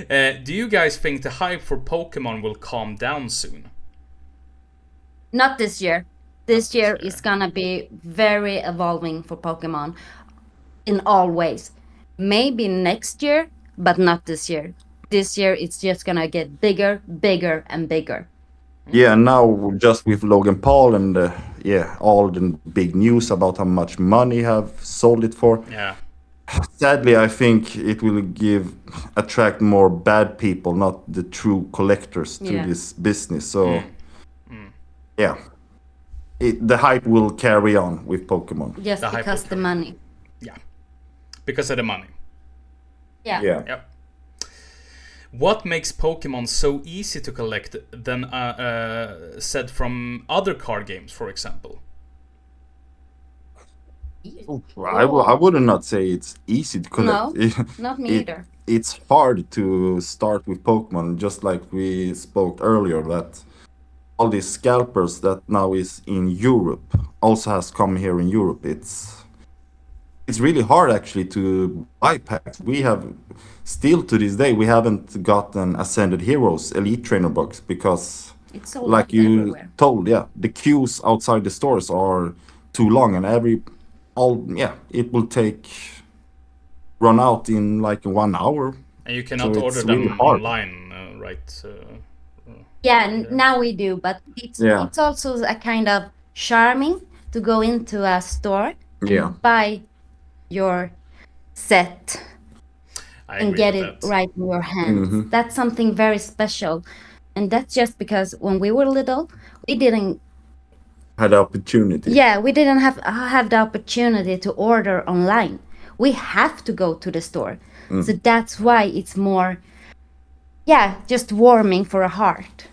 Do you guys think the hype for Pokemon will calm down soon? Not this year. This year is gonna be very evolving for Pokemon in all ways. Maybe next year, but not this year. This year it's just gonna get bigger, bigger, and bigger. Yeah, now just with Logan Paul and all the big news about how much money have sold it for. Yeah. Sadly, I think it will attract more bad people, not the true collectors, to this business. So, the hype will carry on with Pokemon. Just because the money. Yeah, because of the money. Yeah. Yep. What makes Pokemon so easy to collect than said from other card games, for example? I would not say it's easy to collect. No, not me either. It's hard to start with Pokemon, just like we spoke earlier, that all these scalpers that now is in Europe also has come here in Europe. It's really hard actually to buy packs. We have still to this day we haven't gotten Ascended Heroes Elite Trainer box because it's sold like you everywhere. told, the queues outside the stores are too long, and it will run out in like 1 hour. And you cannot So order it's them really hard. online, right? Now we do, but it's also a kind of charming to go into a store and buy your set and get it right in your hands. That's something very special. And that's just because when we were little, we didn't Had the opportunity. we didn't have the opportunity to order online. We have to go to the store. So that's why it's more just warming for a heart.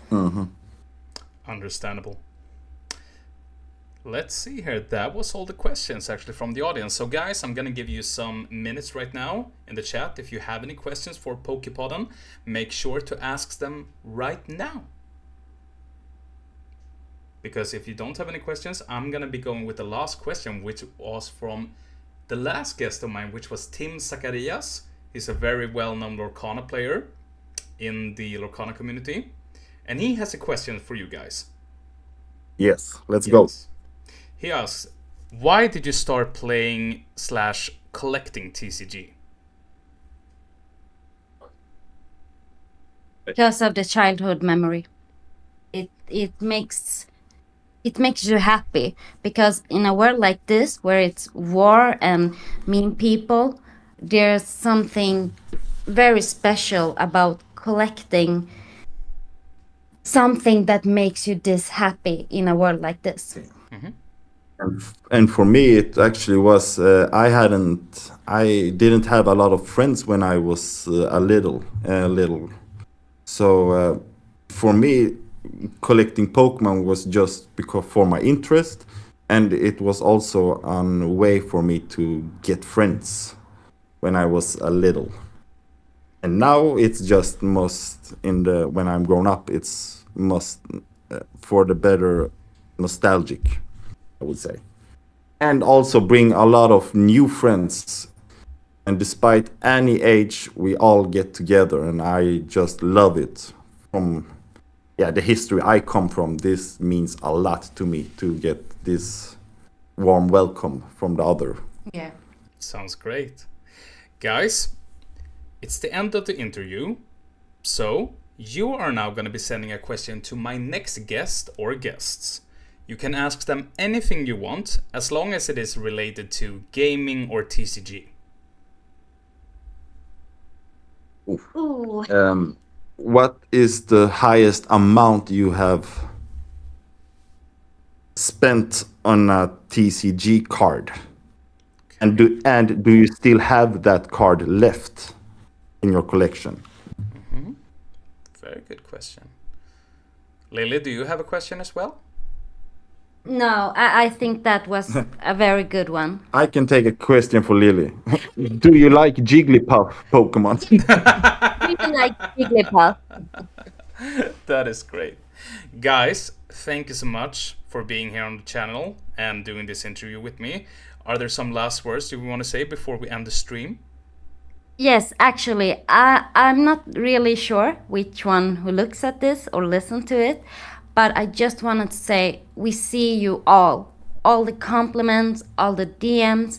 Understandable. Let's see here. That was all the questions actually from the audience. So guys, I'm gonna give you some minutes right now in the chat. If you have any questions for Poképodden, make sure to ask them right now. Because if you don't have any questions, I'm gonna be going with the last question, which was from the last guest of mine, which was Tim Zacharias. He's a very well-known Lorcana player in the Lorcana community. And he has a question for you guys. Yes, let's go. He asks, why did you start playing / collecting TCG? Because of the childhood memory. It makes you happy, because in a world like this where it's war and mean people, there's something very special about collecting something that makes you this happy in a world like this. And for me, it actually was. I didn't have a lot of friends when I was little. So for me, collecting Pokemon was just because for my interest, and it was also a way for me to get friends when I was a little. And now it's just when I'm grown up, it's for the better nostalgic, I would say. And also bring a lot of new friends. And despite any age, we all get together, and I just love it. yeah, the history I come from, this means a lot to me to get this warm welcome from the other. Yeah. Sounds great. Guys, it's the end of the interview. So, you are now going to be sending a question to my next guest or guests. You can ask them anything you want, as long as it is related to gaming or TCG. Ooh. What is the highest amount you have spent on a TCG card? And do you still have that card left in your collection? Very good question. Lily, do you have a question as well? No, I think that was a very good one. I can take a question for Lily. Do you like Jigglypuff Pokemon? Do you like Jigglypuff? That is great. Guys, thank you so much for being here on the channel and doing this interview with me. Are there some last words you want to say before we end the stream? Yes, actually, I'm not really sure which one who looks at this or listen to it, but I just wanted to say we see you all the compliments, all the DMs.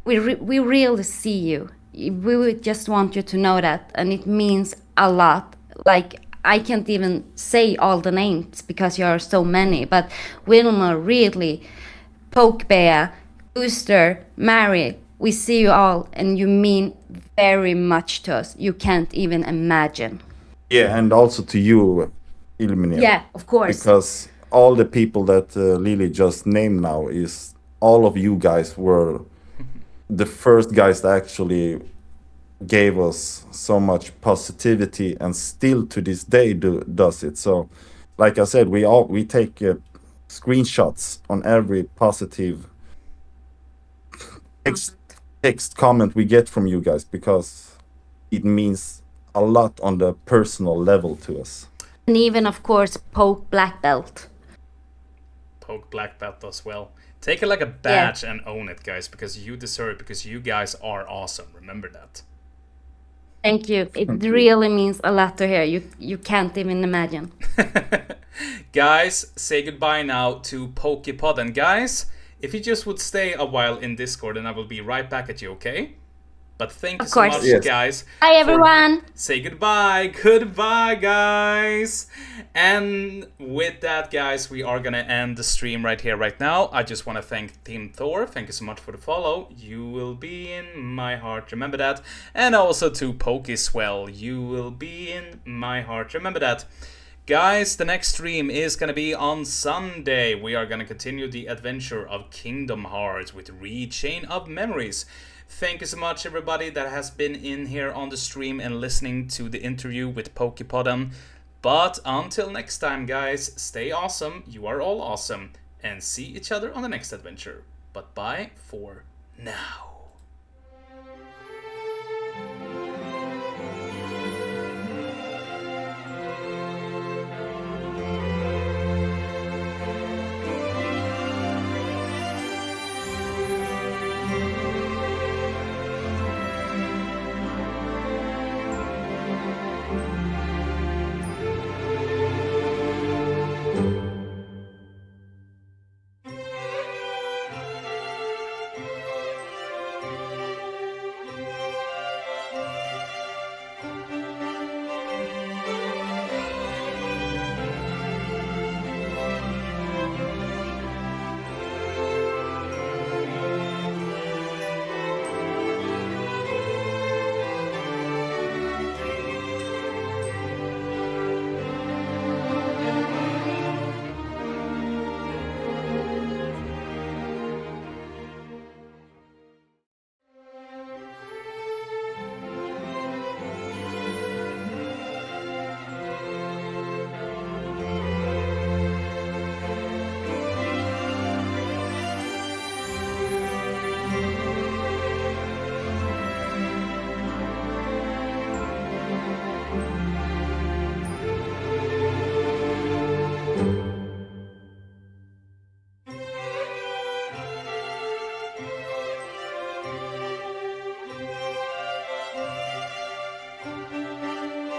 We really see you. We would just want you to know that, and it means a lot. Like, I can't even say all the names because you are so many, but Wilma, Ridley, Pokebea, Booster, Mary, we see you all, and you mean very much to us. You can't even imagine. Yeah, and also to you, Illuminate. Yeah, of course. Because all the people that Lily just named now, is all of you guys were the first guys that actually gave us so much positivity, and still to this day does it. So, like I said, we take screenshots on every positive text comment we get from you guys, because it means a lot on the personal level to us. And even, of course, Poke Black Belt. Poke Black Belt as well. Take it like a badge and own it, guys, because you deserve it, because you guys are awesome. Remember that. Thank you. It really means a lot to hear. You can't even imagine. Guys, say goodbye now to Poképodden. Guys, if you just would stay a while in Discord, and I will be right back at you, okay? But thank you Of so course. much, Yes. guys. Bye, everyone. Say goodbye. Goodbye, guys. And with that, guys, we are going to end the stream right here, right now. I just want to thank Team Thor. Thank you so much for the follow. You will be in my heart. Remember that. And also to Pokéswell. You will be in my heart. Remember that. Guys, the next stream is going to be on Sunday. We are going to continue the adventure of Kingdom Hearts with Rechain of Memories. Thank you so much, everybody that has been in here on the stream and listening to the interview with Poképodden. But until next time, guys, stay awesome. You are all awesome. And see each other on the next adventure. But bye for now.